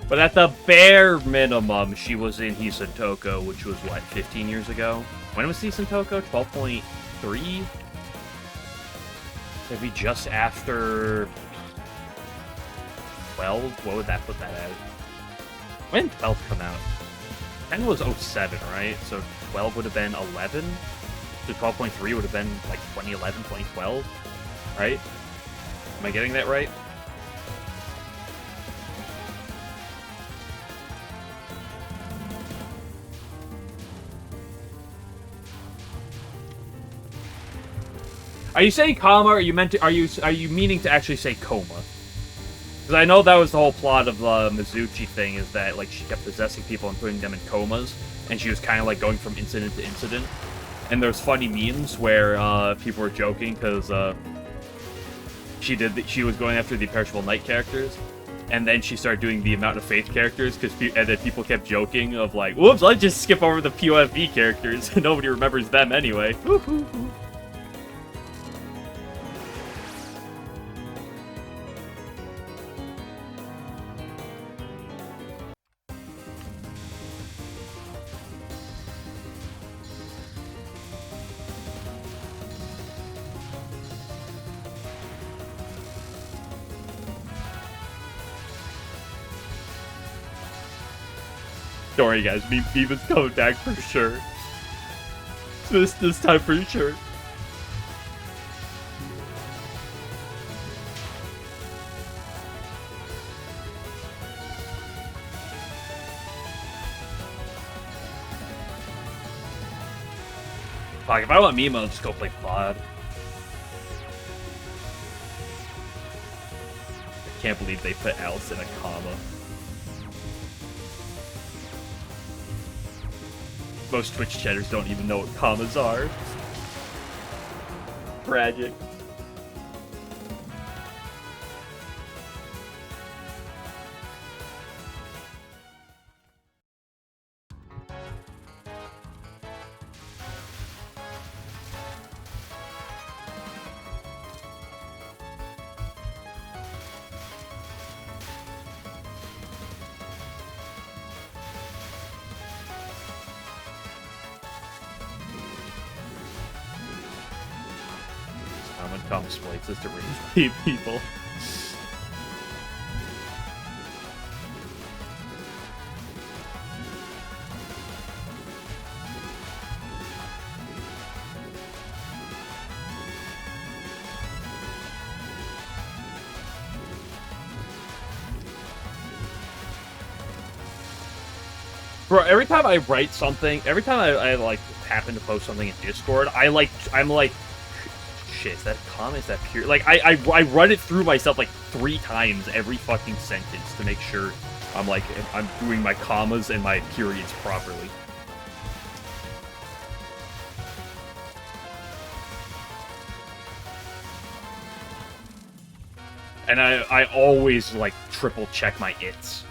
But at the bare minimum, she was in Hisantoko, which was, what, 15 years ago? When was Hisantoko? 12.3? Maybe just after 12? What would that put that as? When did 12 come out? 10 was 07, right? So 12 would have been 11? So 12.3 would have been, like, 2011, 2012? Right? Am I getting that right? Are you saying Kama, or are you meaning to actually say coma? Because I know that was the whole plot of the Mizuchi thing, is that, like, she kept possessing people and putting them in comas, and she was kind of, like, going from incident to incident. And there's funny memes where people were joking because she was going after the Perishable Night characters, and then she started doing the Amount of Faith characters, and then people kept joking of, like, whoops, I'll just skip over the POFV characters. Nobody remembers them anyway. Don't worry, guys. Beamon's coming back for sure. This time for sure. Fuck, if I want Mimo, I'll just go play Pod. I can't believe they put Alice in a comma. Most Twitch chatters don't even know what commas are. Tragic. Exploits is to raise people. Bro, every time I write something, every time I like happen to post something in Discord, I'm like, shit, is that a comma? Is that period? Like, I run it through myself like 3 times every fucking sentence to make sure I'm doing my commas and my periods properly. And I always like triple check my its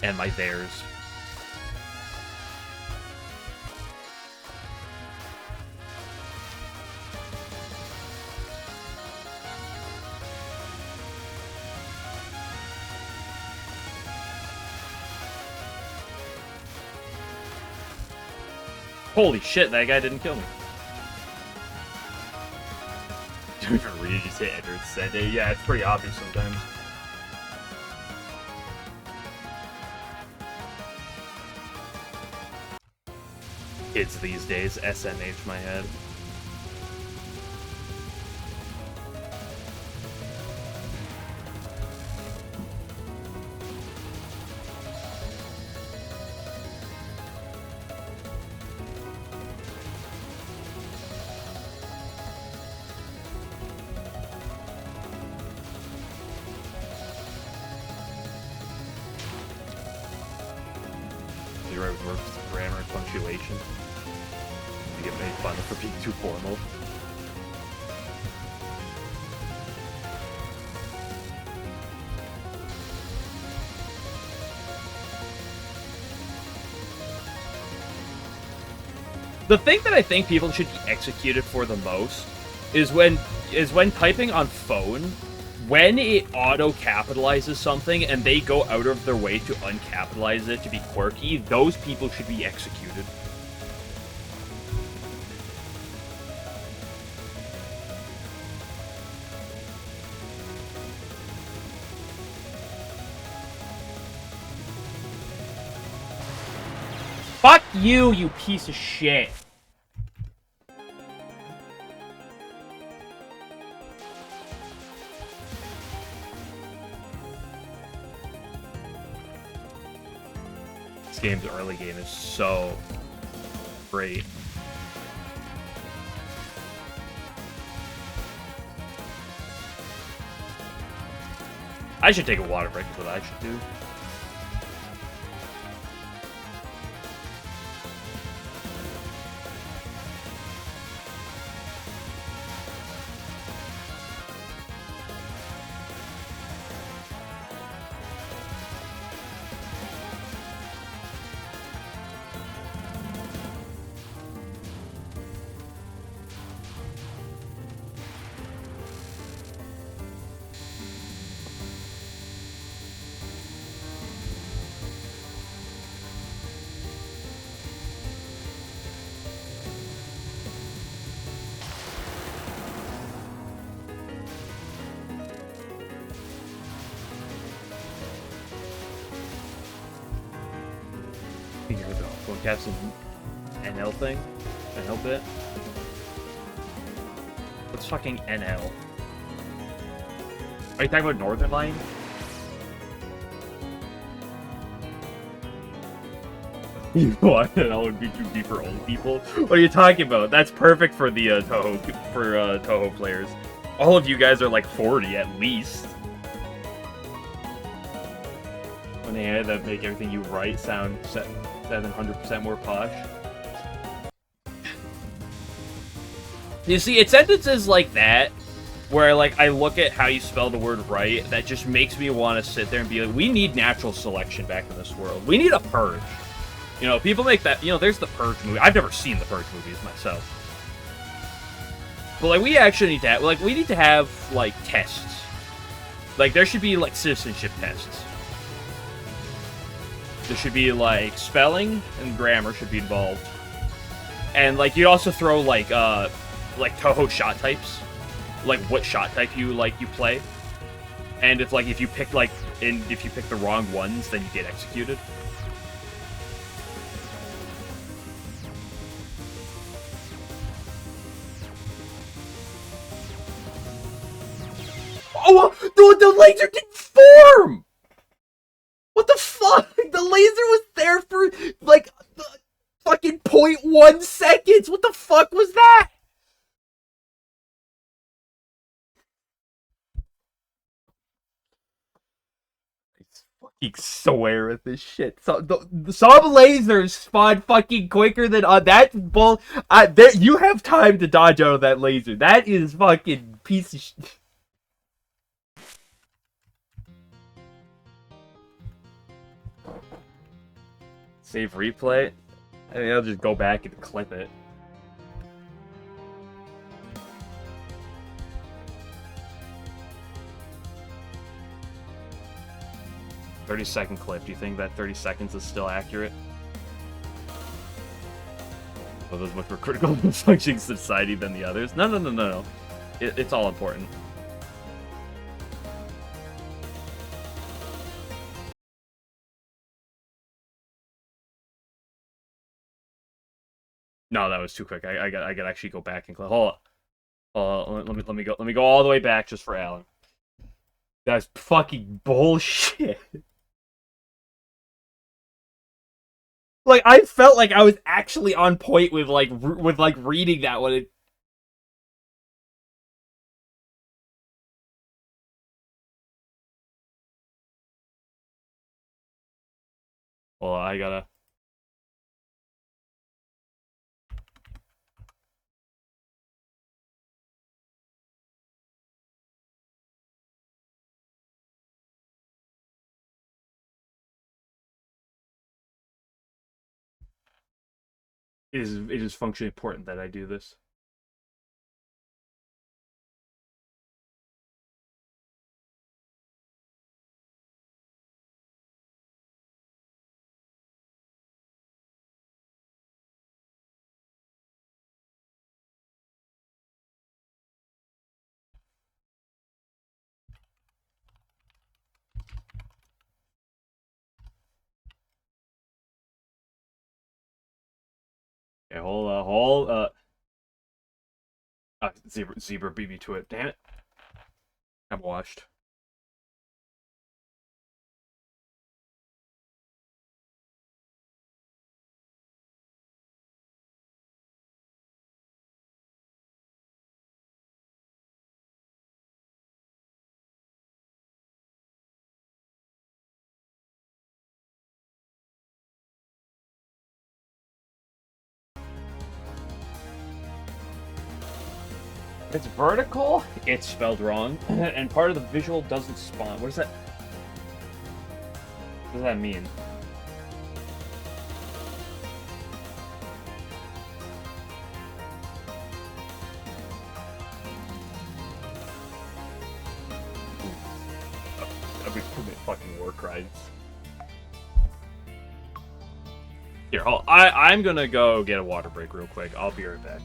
and my theirs. Holy shit, that guy didn't kill me. Don't even read, just hit enter and send it. Yeah, it's pretty obvious sometimes. Kids these days, SMH my head. punctuation. You get made fun of for being too formal. The thing that I think people should be executed for the most is when typing on phone, when it auto-capitalizes something and they go out of their way to uncapitalize it to be quirky, those people should be executed. Fuck you, you piece of shit. This game's early game is so great. I should take a water break, is what I should do. Here we go. Going to have some NL thing. NL bit. What's fucking NL? Are you talking about Northern Line? You want NL would be too deep for old people? What are you talking about? That's perfect for the Touhou players. All of you guys are like 40 at least. When they add that make everything you write sound 700% more posh. You see, it's sentences like that where like I look at how you spell the word right, that just makes me want to sit there and be like, we need natural selection back in this world. We need a purge. You know, people make that, you know, there's the Purge movie. I've never seen the Purge movies myself. But like we actually need to have, like, we need to have like tests. Like there should be like citizenship tests. There should be like spelling and grammar should be involved. And like you'd also throw like Touhou shot types. Like what shot type you play. And if you pick the wrong ones, then you get executed. Oh, the laser didn't form! What the fuck? The laser was there for, like, fucking 0.1 seconds! What the fuck was that? I fucking swear at this shit. Some lasers spawn fucking quicker than, that bull. You have time to dodge out of that laser. That is fucking piece of shit. Save replay? I mean, I'll just go back and clip it. "30-second clip. Do you think that 30 seconds is still accurate? Well, those much more critical in functioning society than the others? No. It's all important. No, that was too quick. I got actually go back and clip. Hold on. Let me go all the way back just for Alan. That's fucking bullshit. Like I felt like I was actually on point with reading that one. Well, I gotta. is functionally important that I do this. Okay, zebra beat me to it. Damn it. I'm washed. If it's vertical, it's spelled wrong, and part of the visual doesn't spawn. What is that? What does that mean? That'd be fucking war crimes. Here, I'm gonna go get a water break real quick. I'll be right back.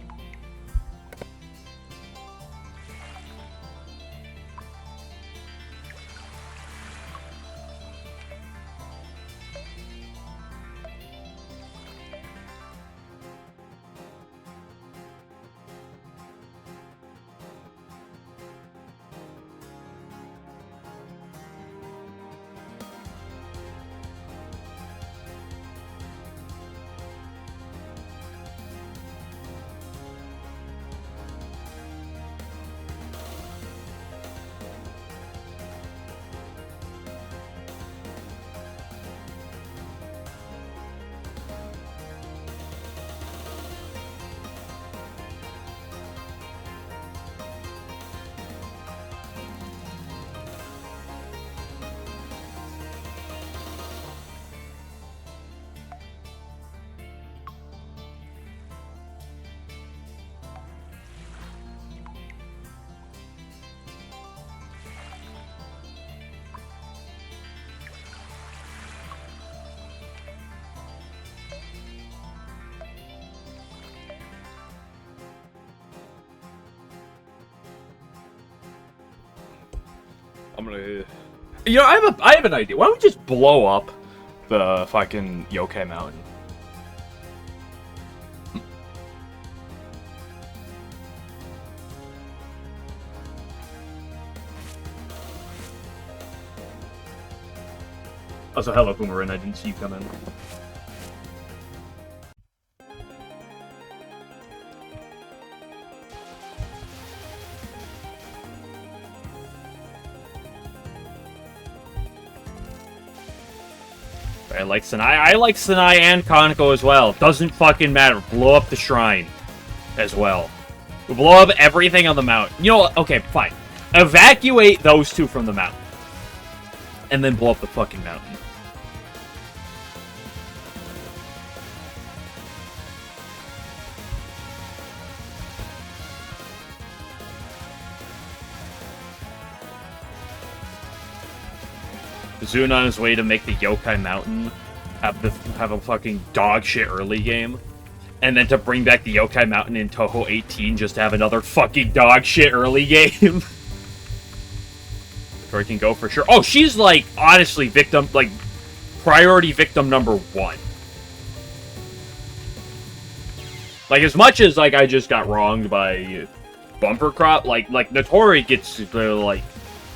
I'm gonna... You know, I have an idea. Why don't we just blow up the fucking Yokai Mountain? Also, hello, Boomerang. I didn't see you come in. I like Sanai. I like Sanai and Kaneko as well. Doesn't fucking matter. Blow up the shrine as well. Blow up everything on the mountain. You know what? Okay, fine. Evacuate those two from the mountain. And then blow up the fucking mountain. Zune on his way to make the Yokai Mountain have a fucking dog shit early game, and then to bring back the Yokai Mountain in Touhou 18 just to have another fucking dog shit early game. Tori can go for sure. Oh, she's like honestly priority victim number 1. Like, as much as like I just got wronged by Bumper Crop, like Notori gets like.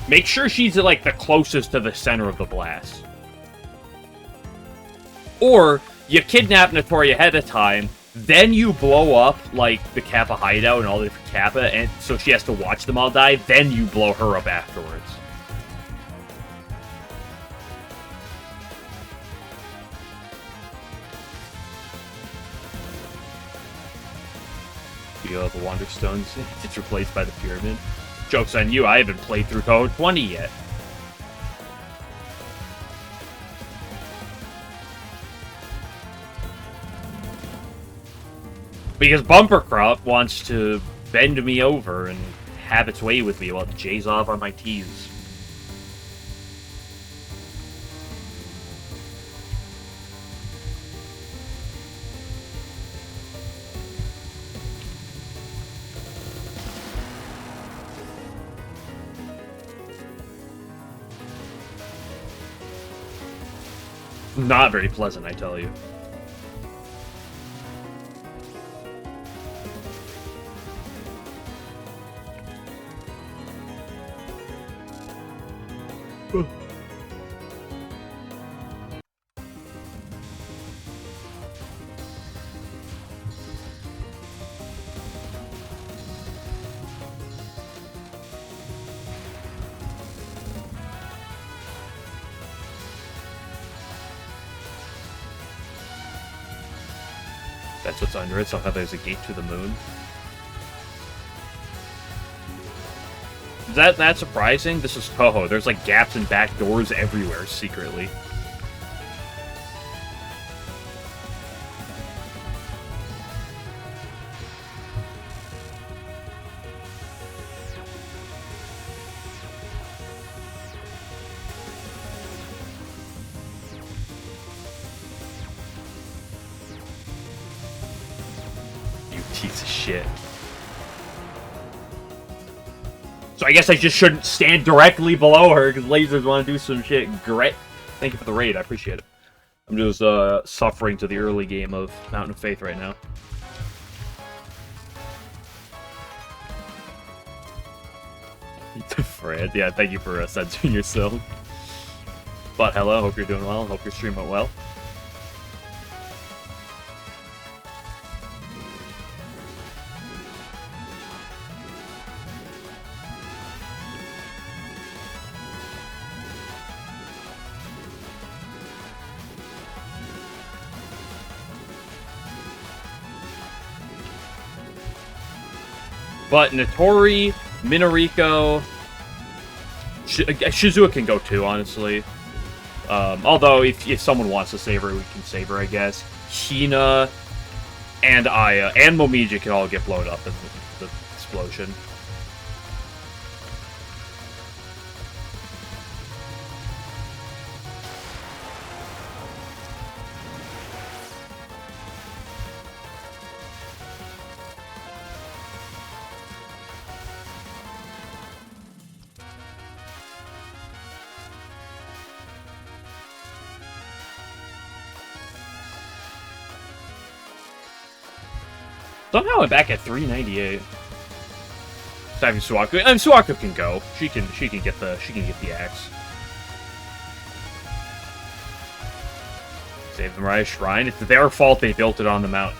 Make sure she's, like, the closest to the center of the blast. Or, you kidnap Notori ahead of time, then you blow up, like, the Kappa hideout and all the different Kappa, and so she has to watch them all die, then you blow her up afterwards. The Wonderstones, it's replaced by the Pyramid. Joke's on you, I haven't played through Touhou 20 yet. Because Bumper Crop wants to bend me over and have its way with me while it jays off on my tees. Not very pleasant, I tell you. That's what's under it. Somehow there's a gate to the moon. Is that surprising? This is Touhou. There's like gaps and back doors everywhere secretly. Piece of shit. So I guess I just shouldn't stand directly below her because lasers want to do some shit. Great. Thank you for the raid. I appreciate it. I'm just suffering to the early game of Mountain of Faith right now. Fred, yeah, thank you for censoring yourself. But hello, hope you're doing well. Hope your stream went well. But Notori, Minariko, Shizuo can go too, honestly. Although, if someone wants to save her, we can save her, I guess. Hina and Aya and Momiji can all get blown up in the explosion. Somehow I'm back at 398. Saving Suaku. And Suaku can go. She can get the axe. Save the Mariah Shrine. It's their fault they built it on the mountain.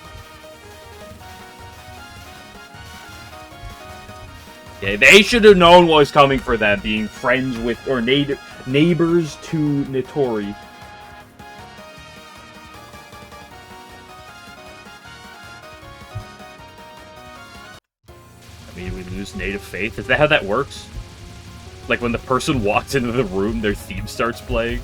Yeah, they should have known what was coming for them, being friends with or neighbors to Notori. We lose native faith? Is that how that works? Like when the person walks into the room, their theme starts playing?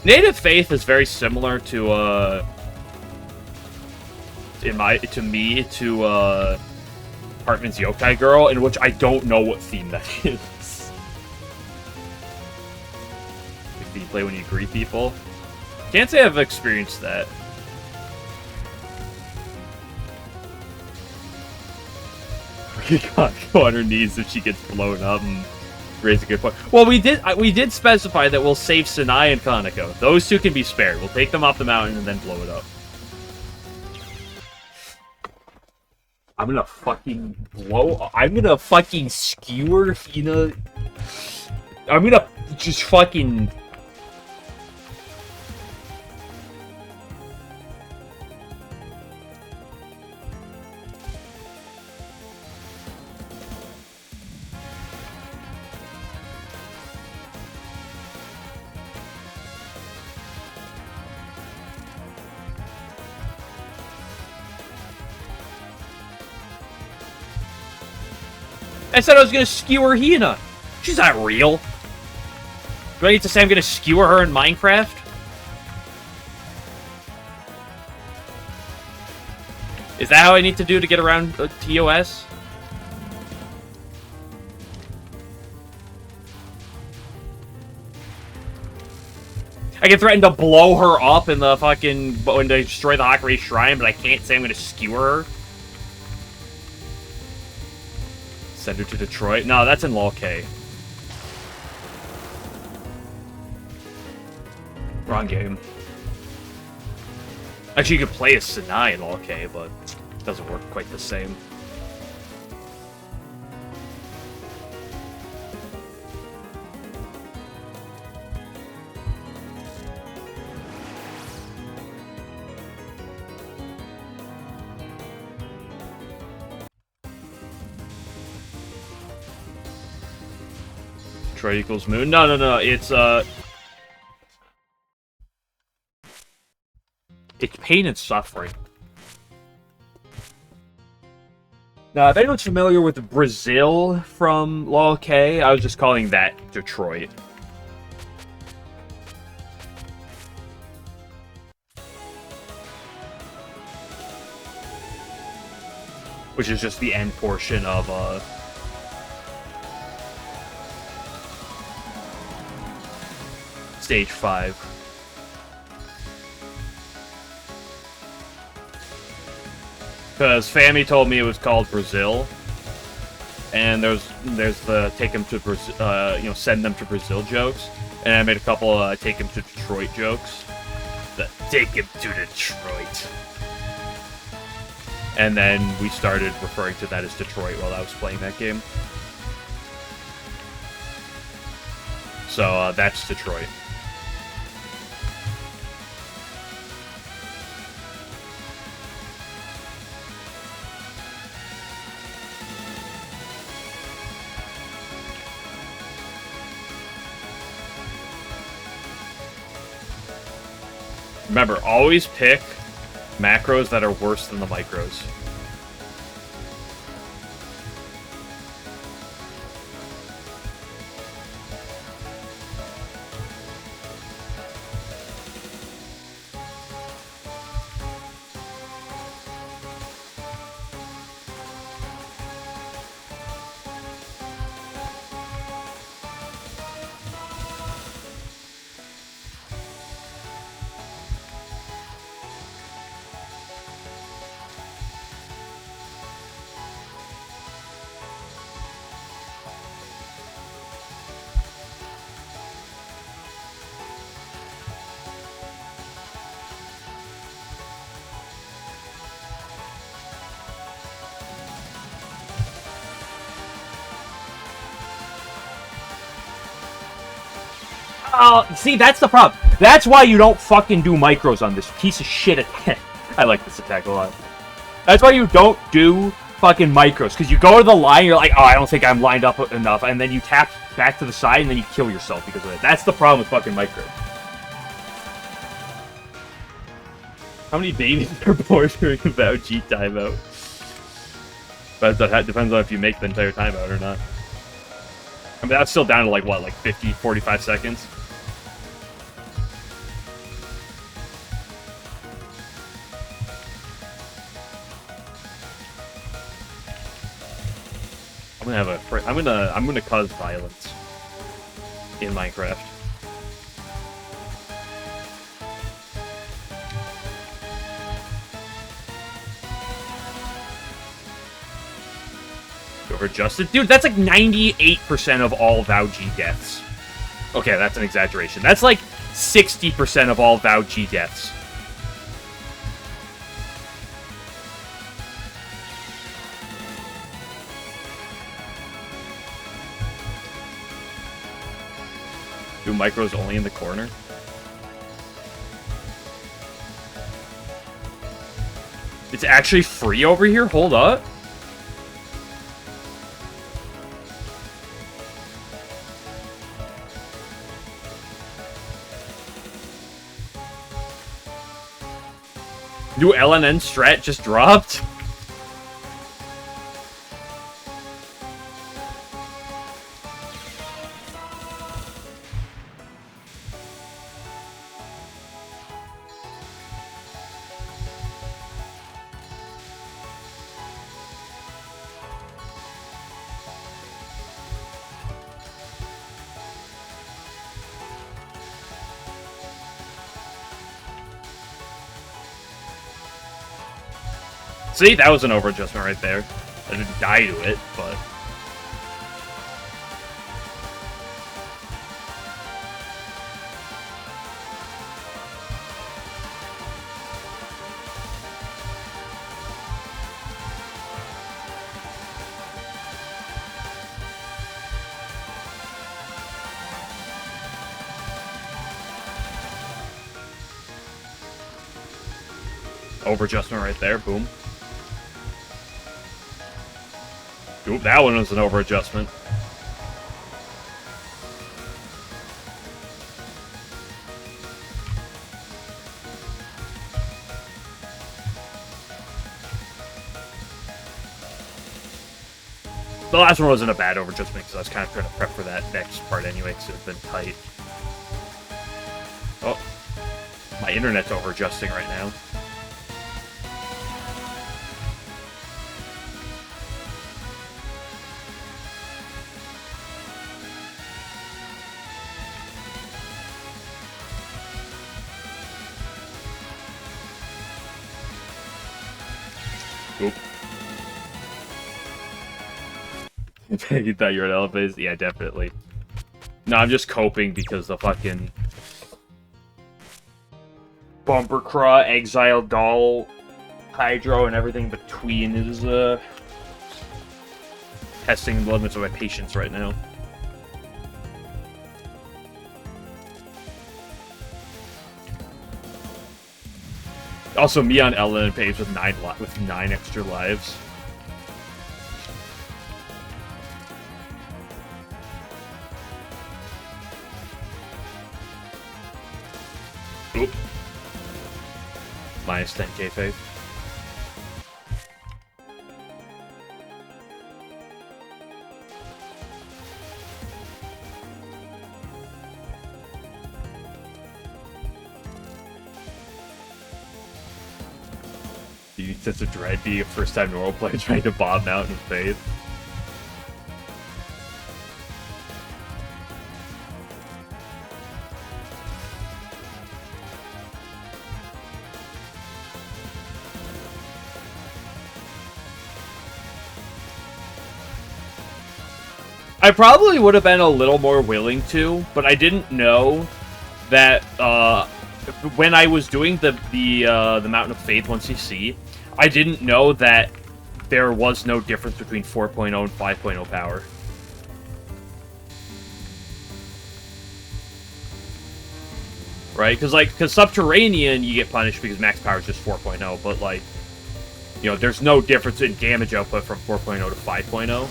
Native faith is very similar to Hartman's Yokai Girl, in which I don't know what theme that is. You play when you greet people. Can't say I've experienced that. You can't go on her knees if she gets blown up and raise a good point. Well, we did specify that we'll save Sanai and Kaneko. Those two can be spared. We'll take them off the mountain and then blow it up. I'm gonna fucking skewer Hina. I'm gonna just fucking... I said I was gonna skewer Hina. She's not real. Do I need to say I'm gonna skewer her in Minecraft? Is that how I need to do to get around TOS? I can threaten to blow her up in the fucking... when they destroy the Hakurei Shrine, but I can't say I'm gonna skewer her. Send her to Detroit? No, that's in Law K. Wrong game. Actually, you could play as Sinai in Law K, but it doesn't work quite the same. Troy equals Moon? No. It's pain and suffering. Now, if anyone's familiar with Brazil from Law K, I was just calling that Detroit. Which is just the end portion of, Stage 5. Because Fammy told me it was called Brazil, and there's the take him to Brazil, send them to Brazil jokes, and I made a couple take him to Detroit jokes. The take him to Detroit, and then we started referring to that as Detroit while I was playing that game. So that's Detroit. Remember, always pick macros that are worse than the micros. Oh, see, that's the problem. That's why you don't fucking do micros on this piece of shit attack. I like this attack a lot. That's why you don't do fucking micros. Because you go to the line, you're like, oh, I don't think I'm lined up enough. And then you tap back to the side, and then you kill yourself because of it. That's the problem with fucking micros. How many babies are born during a Vow G timeout? But that depends on if you make the entire timeout or not. I mean, that's still down to, like, what, like 50, 45 seconds? I'm gonna cause violence in Minecraft. Overadjusted? Dude, that's like 98% of all Vow G deaths. Okay, that's an exaggeration. That's like 60% of all Vow G deaths. Do micros only in the corner? It's actually free over here? Hold up. New LNN strat just dropped? See, that was an over adjustment right there. I didn't die to it, but... Over adjustment right there, boom. Oop, that one was an over adjustment. The last one wasn't a bad over adjustment because I was kind of trying to prep for that next part anyway because it had been tight. Oh, my internet's over adjusting right now. Oop. You thought you were at elevators? Yeah, definitely. No, I'm just coping because the fucking Bumper Craw, Exile Doll, Hydro, and everything between is testing the limits of my patience right now. Also, me on LNN pays with 9 extra lives. Oop. Minus 10k faith. You sense of dread being a first-time normal player trying to bomb Mountain of Faith. I probably would have been a little more willing to, but I didn't know that when I was doing the Mountain of Faith 1cc, I didn't know that there was no difference between 4.0 and 5.0 power. Right? Because Subterranean, you get punished because max power is just 4.0, but, like, you know, there's no difference in damage output from 4.0 to 5.0.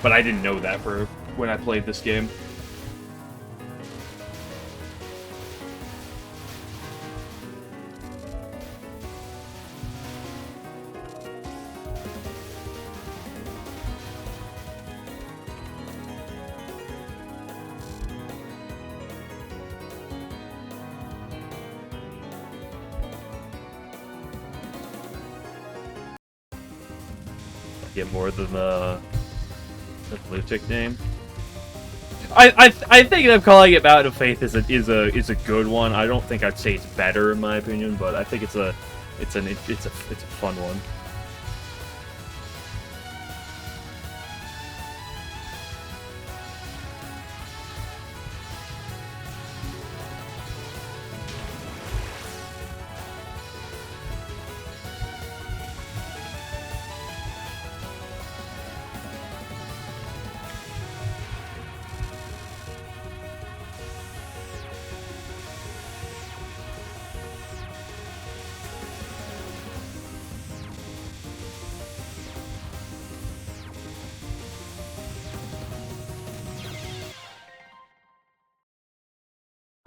But I didn't know that for when I played this game. Get more than the blue tick name. I think them calling it Mountain of Faith is a good one. I don't think I'd say it's better in my opinion, but I think it's a fun one.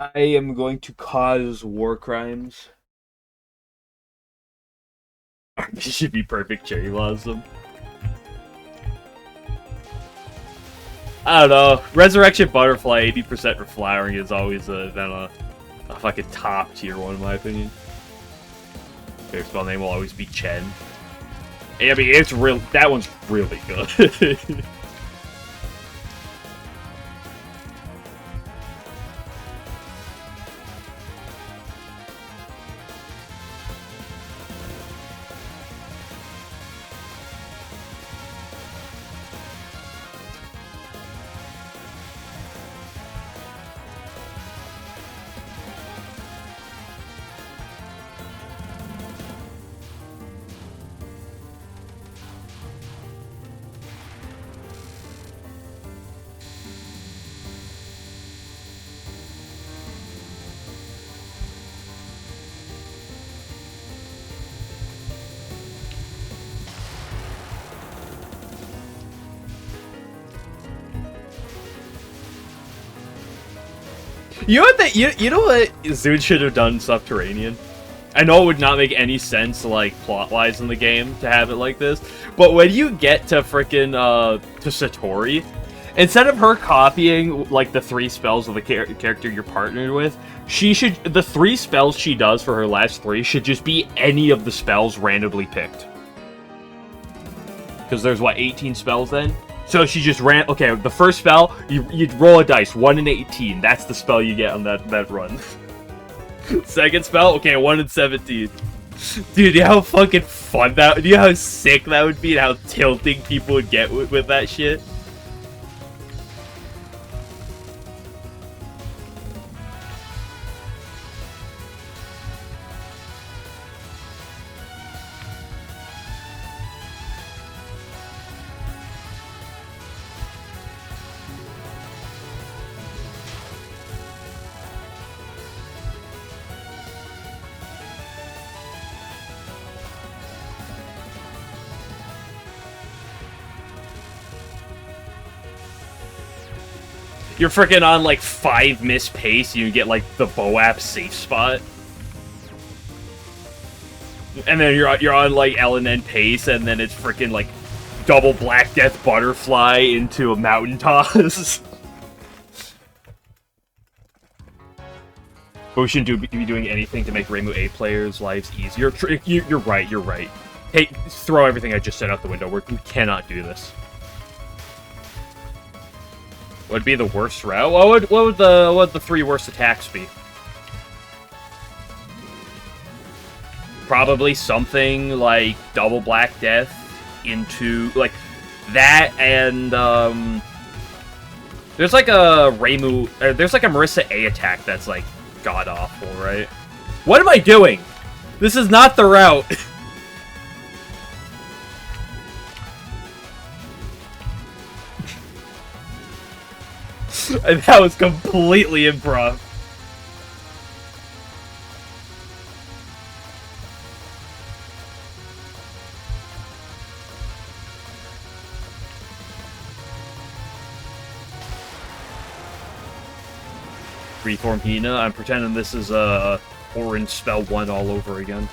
I am going to cause war crimes. This should be perfect cherry blossom. I don't know. Resurrection Butterfly 80% reflowering is always been a fucking top tier one in my opinion. Their spell name will always be Chen. I mean, it's real. That one's really good. You know what you know what Zood should have done Subterranean? I know it would not make any sense, like, plot-wise in the game to have it like this, but when you get to frickin', to Satori, instead of her copying, like, the 3 spells of the character you're partnered with, the 3 spells she does for her last 3 should just be any of the spells randomly picked. Because there's, what, 18 spells then? So she just ran, okay, the first spell, you roll a dice, 1 in 18, that's the spell you get on that run. Second spell, okay, 1 in 17. Dude, you know how fucking fun that, you know how sick that would be and how tilting people would get with that shit? You're freaking on, like, 5 miss pace, you get, like, the Boap safe spot. And then you're on, like, LNN pace, and then it's freaking, like, double Black Death Butterfly into a Mountain Toss. But we shouldn't be doing anything to make Reimu A players' lives easier. You're right, you're right. Hey, throw everything I just said out the window. We cannot do this. What would be the worst route? What would the 3 worst attacks be? Probably something like double Black Death into, like, that, and there's like a Reimu, there's like a Marissa A attack that's like god awful, right? What am I doing? This is not the route. And that was completely improv. Reform Hina. I'm pretending this is Orange Spell 1 all over again.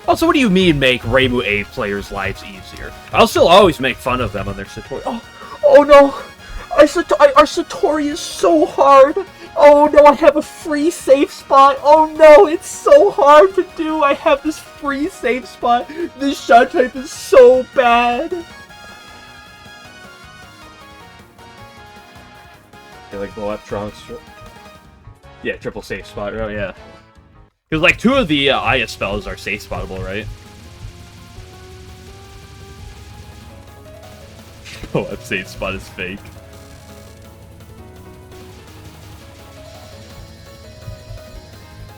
Also, what do you mean make Reimu A players' lives easier? I'll still always make fun of them on their Satori. Oh no! Our Satori is so hard! Oh no, I have a free safe spot! Oh no, it's so hard to do! I have this free safe spot! This shot type is so bad! You like blow up Trunks? Yeah, triple safe spot, right? Yeah. Because, like, 2 of the Aya spells are safe spottable, right? Oh, that safe spot is fake.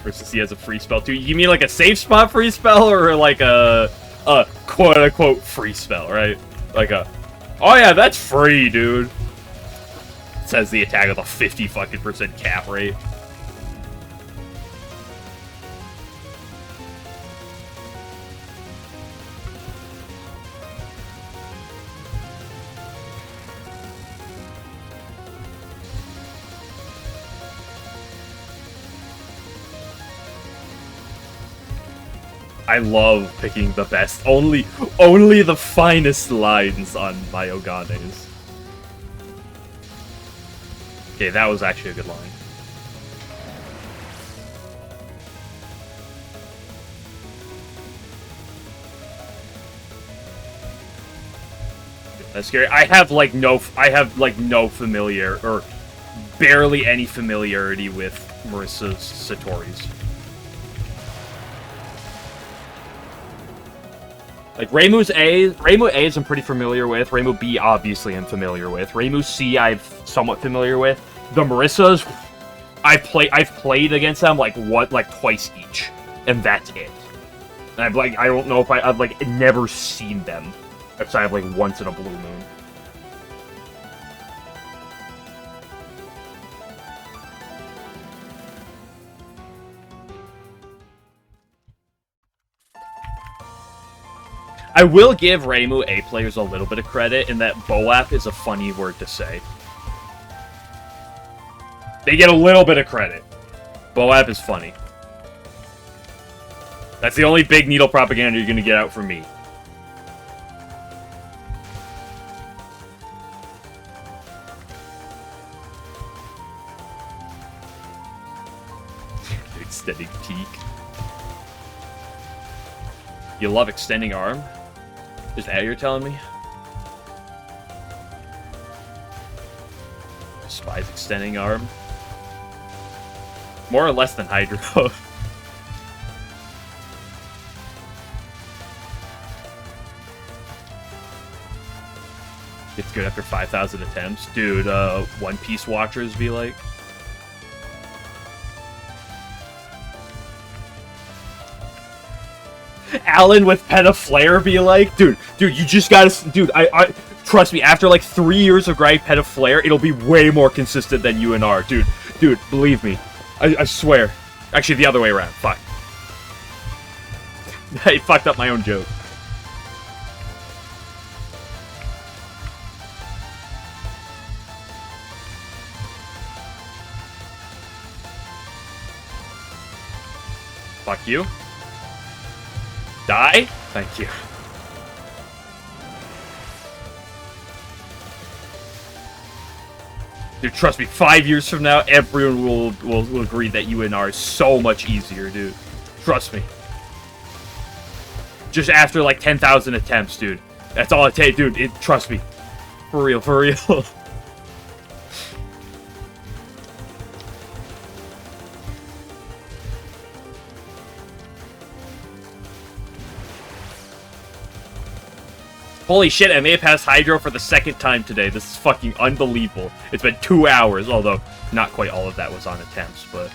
Versus he has a free spell, too. You mean, like, a safe spot free spell, or, like, a quote-unquote free spell, right? Like a, oh yeah, that's free, dude. It says the attack with a 50 fucking % cap rate. I love picking the best, only the finest lines on my Oganes. Okay, that was actually a good line. That's scary. I have no familiar, or barely any familiarity with Marissa's Satori's. Like, Reimu A's I'm pretty familiar with. Reimu B, obviously, I'm familiar with. Reimu C, I'm somewhat familiar with. The Marissas, I've played against them like twice each, and that's it. And I don't know if I've like never seen them outside of like once in a blue moon. I will give Reimu A players a little bit of credit in that Boap is a funny word to say. They get a little bit of credit. Boap is funny. That's the only big needle propaganda you're going to get out from me. Extending peak. You love extending arm? Is that what you're telling me? Despise extending arm? More or less than Hydro. It's good after 5,000 attempts. Dude, One Piece watchers be like... Alan with Petaflare be like, dude, you just gotta, dude, I trust me, after like 3 years of grinding Petaflare, it'll be way more consistent than UNR, dude, believe me, I swear. Actually, the other way around, fuck. I fucked up my own joke. Fuck you. Die? Thank you. Dude, trust me, 5 years from now, everyone will agree that UNR is so much easier, dude. Trust me. Just after, like, 10,000 attempts, dude. That's all it takes, dude. Trust me. For real, for real. Holy shit, I may have passed Hydro for the second time today. This is fucking unbelievable. It's been 2 hours, although not quite all of that was on attempts, but...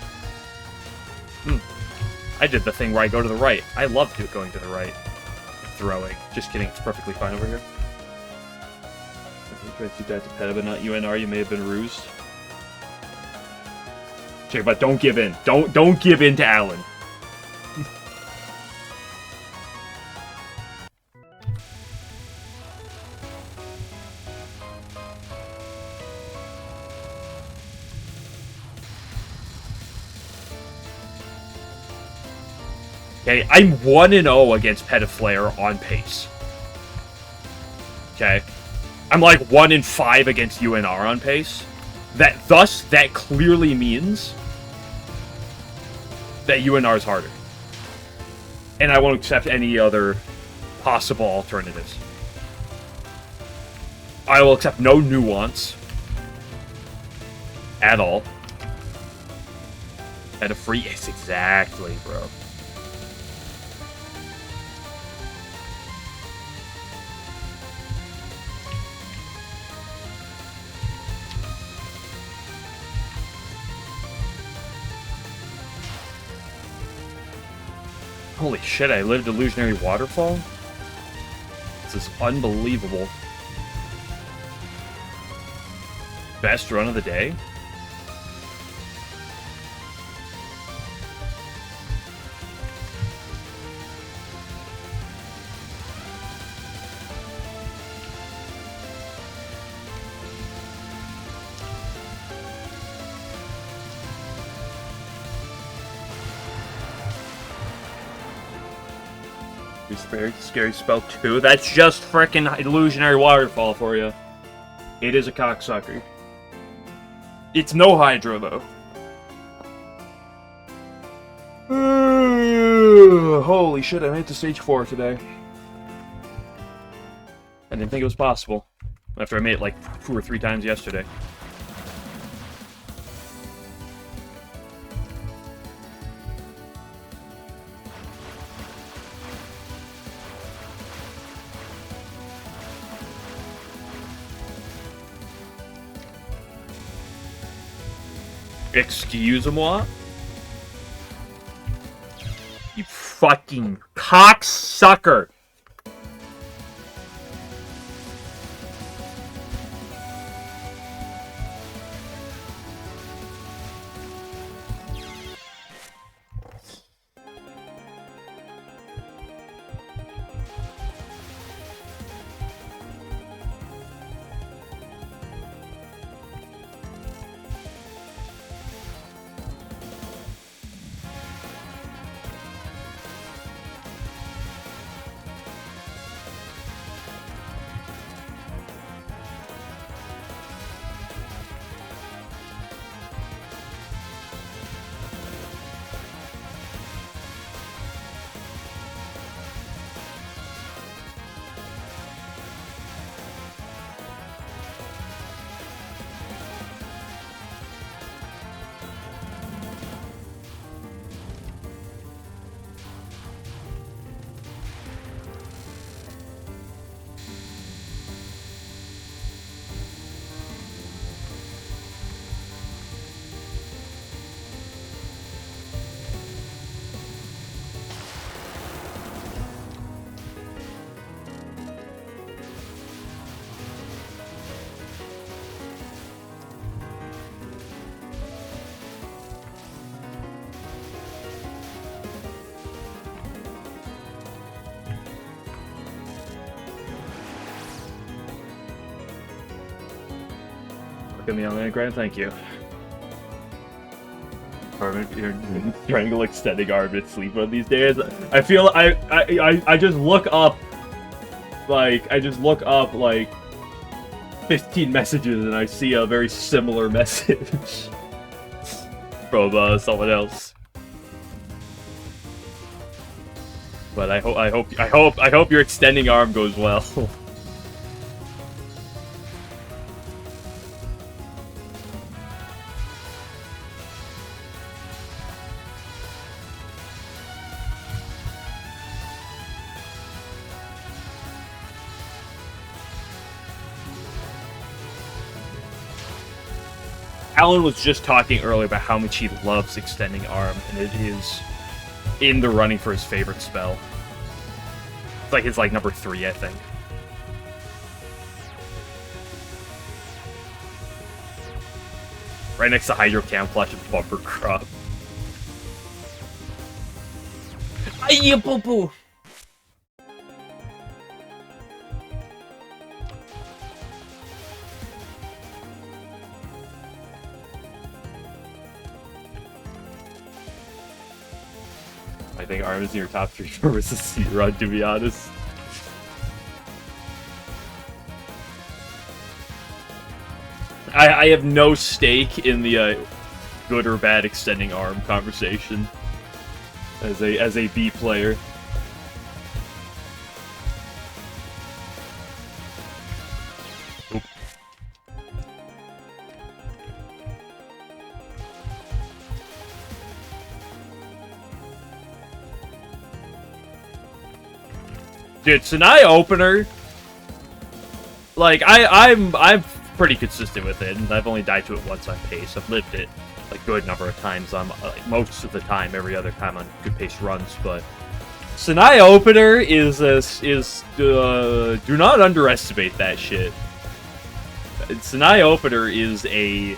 I did the thing where I go to the right. I love going to the right. Throwing. Just kidding, it's perfectly fine over here. If you tried to do that to Peta, but not UNR, you may have been rused. Check, but don't give in. Don't give in to Alan. Okay, I'm 1-0 against Petaflare on pace. Okay? I'm like 1-5 against UNR on pace. That clearly means that UNR is harder. And I won't accept any other possible alternatives. I will accept no nuance at all. At a free... Yes, exactly, bro. Holy shit, I lived Illusionary Waterfall? This is unbelievable. Best run of the day? Very scary spell 2. That's just frickin' Illusionary Waterfall for you. It is a cocksucker. It's no Hydro, though. Holy shit, I made it to stage 4 today. I didn't think it was possible. After I made it like 2 or 3 times yesterday. Excuse-moi? You fucking cocksucker! Look at me on the ground, thank you. You're trying to like standing arm and sleep one of these days. I feel I just look up like 15 messages and I see a very similar message from someone else. But I hope your extending arm goes well. Alan was just talking earlier about how much he loves extending arm, and it is in the running for his favorite spell. It's like his number 3, I think. Right next to Hydro Camouflage and Bumper Crop. Ay, poo poo. I think Arm is in your top 3 versus C-Run, to be honest. I have no stake in the good or bad extending arm conversation as a B player. Oop. Dude, Sanai opener, like I'm pretty consistent with it, and I've only died to it once on pace. I've lived it a good number of times on like most of the time, every other time on good pace runs. But Sanai opener is do not underestimate that shit. Sanai opener is a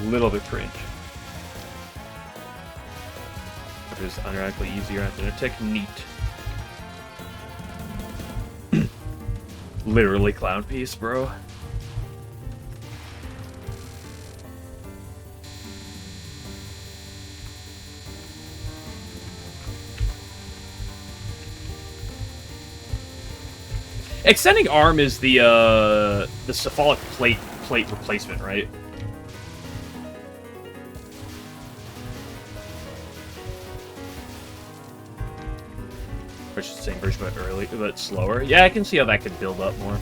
little bit cringe. It is unironically easier after a technique. Literally clown piece, bro. Extending arm is the cephalic plate replacement, right? Which is the same version, but early, but slower. Yeah, I can see how that could build up more.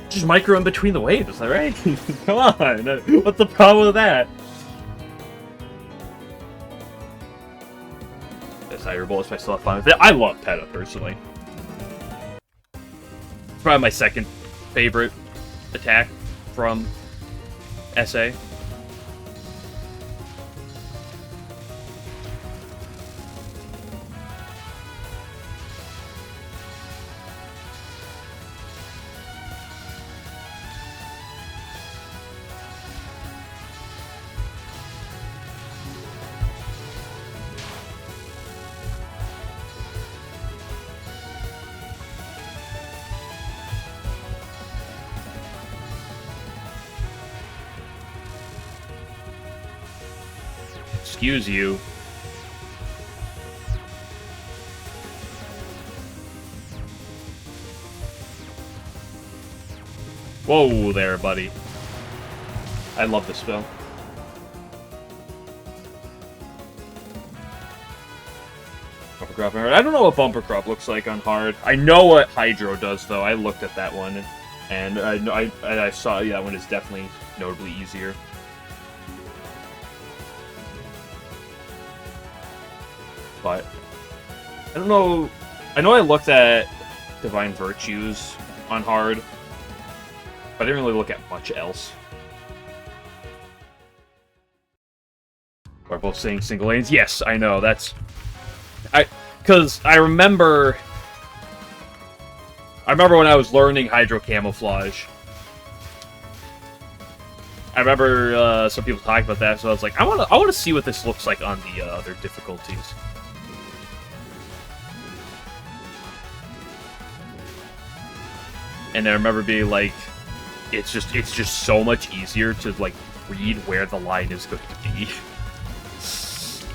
Just micro in between the waves, is that right? Come on, what's the problem with that? That's how your bullets, I still have fun with it. I love Peta, personally. It's probably my second favorite attack from SA. Excuse you. Whoa there, buddy. I love this spell. Bumper crop. I don't know what bumper crop looks like on hard. I know what Hydro does, though. I looked at that one, and I saw, yeah, that one is definitely notably easier. But I don't know. I know I looked at Divine Virtues on hard, but I didn't really look at much else. We're both saying single lanes. Yes, I know. That's because I remember when I was learning Hydro Camouflage. I remember some people talking about that, so I was like, I want to see what this looks like on the other difficulties. And I remember being like, it's just so much easier to like read where the line is going to be. It's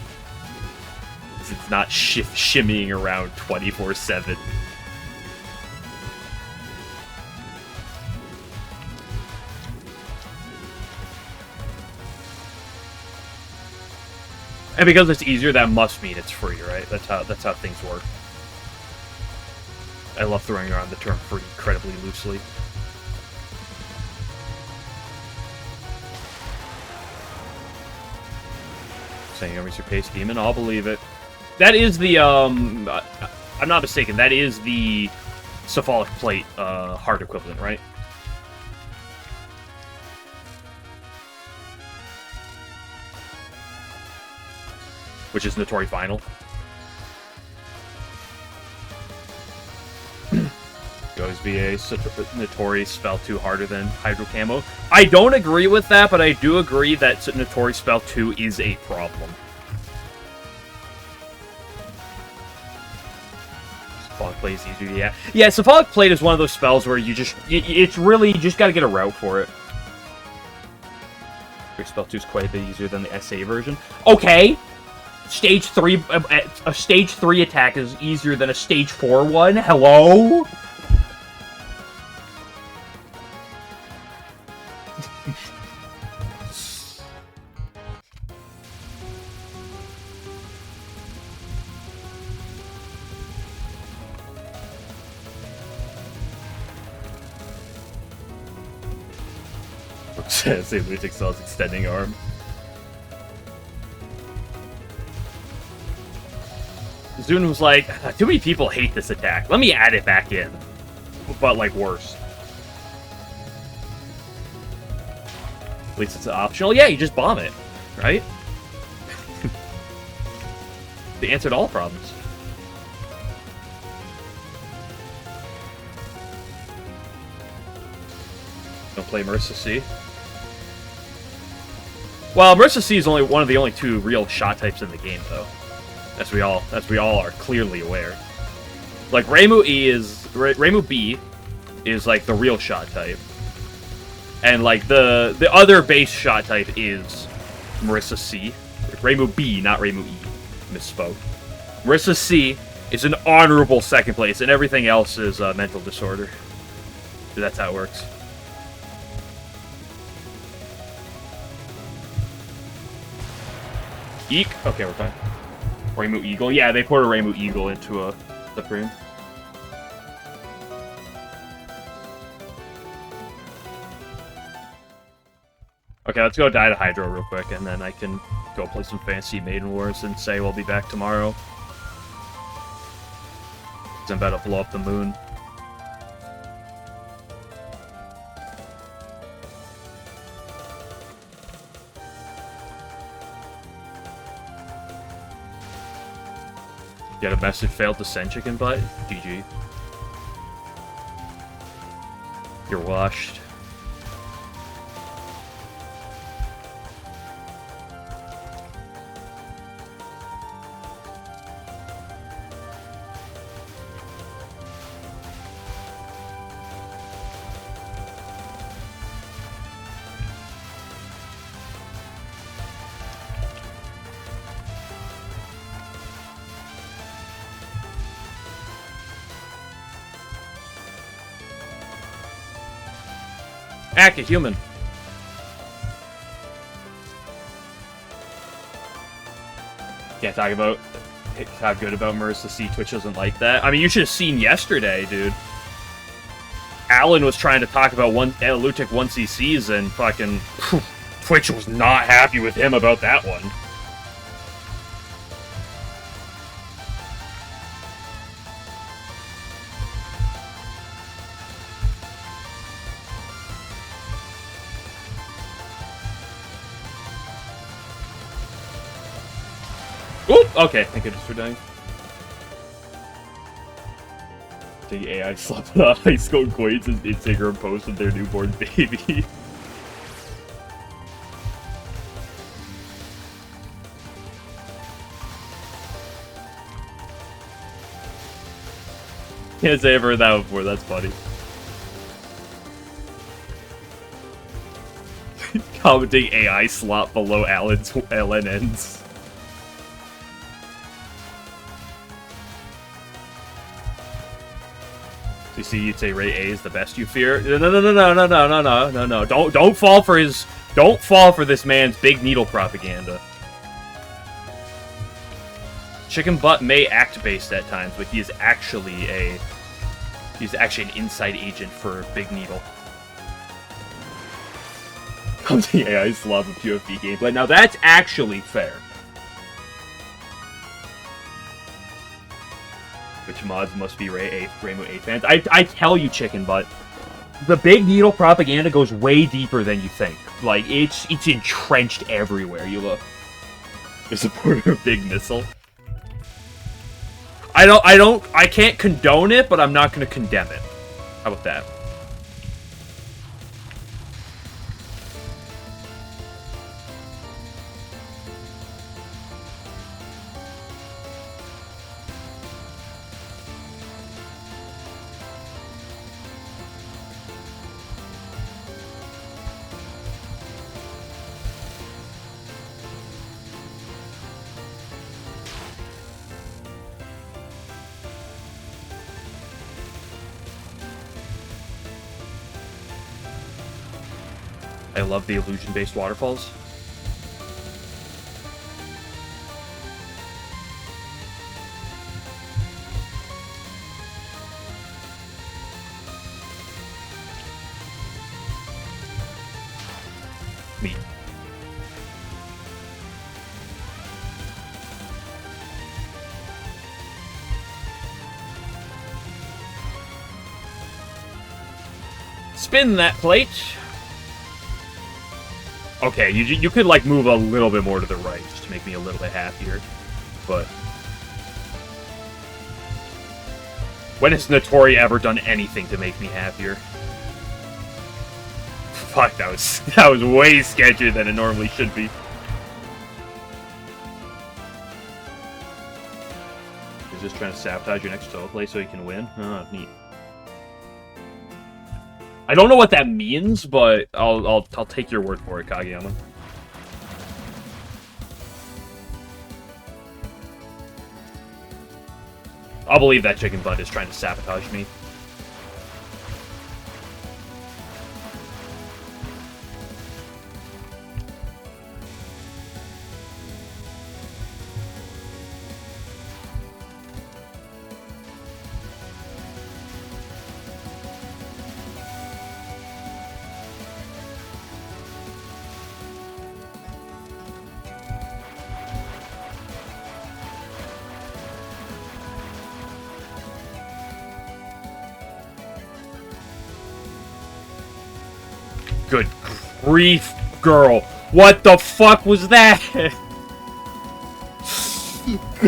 not shimmying around 24/7. And because it's easier, that must mean it's free, right? That's how things work. I love throwing around the term free incredibly loosely. Saying I'm your pace demon, I'll believe it. That is the I'm not mistaken, that is the cephalic plate hard equivalent, right? Which is Notori Final. You always be a Notori spell 2 harder than Hydro Camo. I don't agree with that, but I do agree that Notori spell 2 is a problem. Cephalic Plate is easier, yeah. Yeah, Cephalic Plate is one of those spells where it's really, you just gotta get a route for it. Spell 2 is quite a bit easier than the SA version. Okay! Stage 3, a Stage 3 attack is easier than a Stage 4 one? Hello? Say Lutic Cell's extending arm. Zune was like, too many people hate this attack. Let me add it back in. But, like, worse. At least it's optional. Yeah, you just bomb it, right? The answer to all problems. Don't play Marissa C. Well, Marissa C is only one of the only 2 real shot types in the game, though. As we all are clearly aware. Like Reimu B is like the real shot type. And like the other base shot type is Marissa C. Reimu B, not Reimu E. Misspoke. Marissa C is an honorable second place, and everything else is mental disorder. That's how it works. Eek. Okay, we're fine. Reimu Eagle. Yeah, they put a Reimu Eagle into a Supreme. Okay, let's go die to Hydro real quick, and then I can go play some fantasy Maiden Wars and say we'll be back tomorrow. I'm about to blow up the moon. You got a message failed to send, chicken butt? GG. You're washed. Act a human. Can't talk about how good about Marissa C. Twitch doesn't like that. I mean, you should have seen yesterday, dude. Alan was trying to talk about Lutic 1cc's and fucking Twitch was not happy with him about that one. Oop! Okay, thank goodness for dying. The AI slapped the high school quads and Instagram posted their newborn baby. Can't say I've heard that before, that's funny. Commenting AI slot below Alan's LNNs. You see, you'd say Ray A is the best you fear. No. Don't fall for this man's big needle propaganda. Chicken Butt may act based at times, but he's actually an inside agent for Big Needle. Comes the AI slop of QFB gameplay. Now that's actually fair. Which mods must be Rainbow 8 fans? I tell you, Chicken Butt, the Big Needle propaganda goes way deeper than you think. Like, it's entrenched everywhere you look. The supporter of Big Missile. I can't condone it, but I'm not gonna condemn it. How about that? I love the illusion-based waterfalls. Meat. Spin that plate. Okay, you could, like, move a little bit more to the right, just to make me a little bit happier. But when has Notori ever done anything to make me happier? Fuck, that was way sketchier than it normally should be. He's just trying to sabotage your next solo play so he can win? Oh, neat. I don't know what that means, but I'll take your word for it, Kageyama. I'll believe that Chicken Butt is trying to sabotage me. Good grief, girl. What the fuck was that?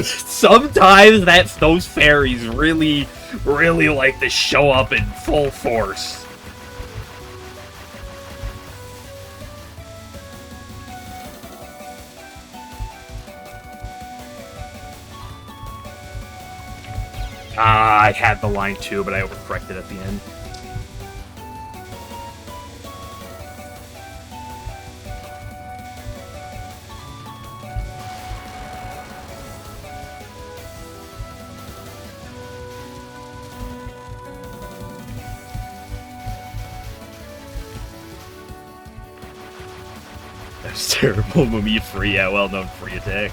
Sometimes those fairies really, really like to show up in full force. Ah, I had the line too, but I overcorrected at the end. That's terrible. Mummy free, yeah, well-known free attack.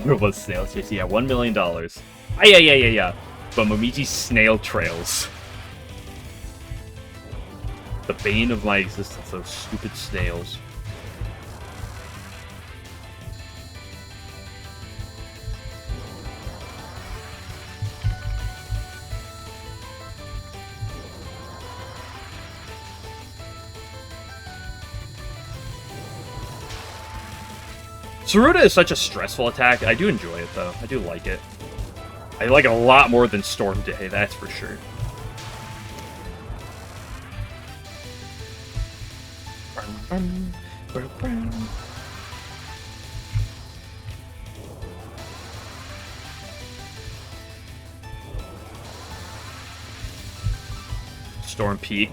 Robot snail chase, yeah, $1 million. Ah, yeah. But Momiji's snail trails. The bane of my existence, those stupid snails. Tsuruta is such a stressful attack. I do enjoy it, though. I do like it. I like it a lot more than Storm Day, that's for sure. Storm Peak.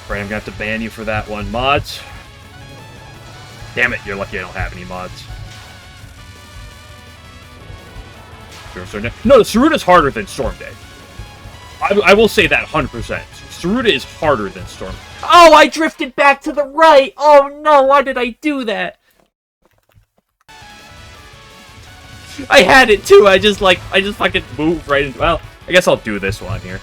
Right, I'm gonna have to ban you for that one. Mods. Damn it, you're lucky I don't have any mods. No, Tsuruta's harder than Storm Day. I will say that 100%. Tsuruta is harder than Storm. Oh, I drifted back to the right! Oh no, why did I do that? I had it too, I just fucking moved right into... Well, I guess I'll do this one here.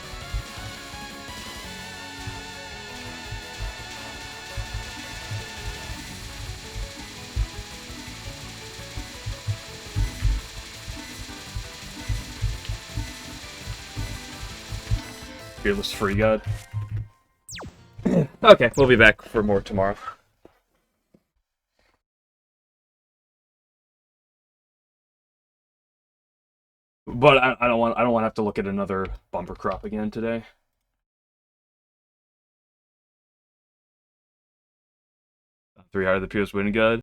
Fearless Free God. Okay, we'll be back for more tomorrow. But I don't want to have to look at another bumper crop again today. 3 higher the Pierce Wind God.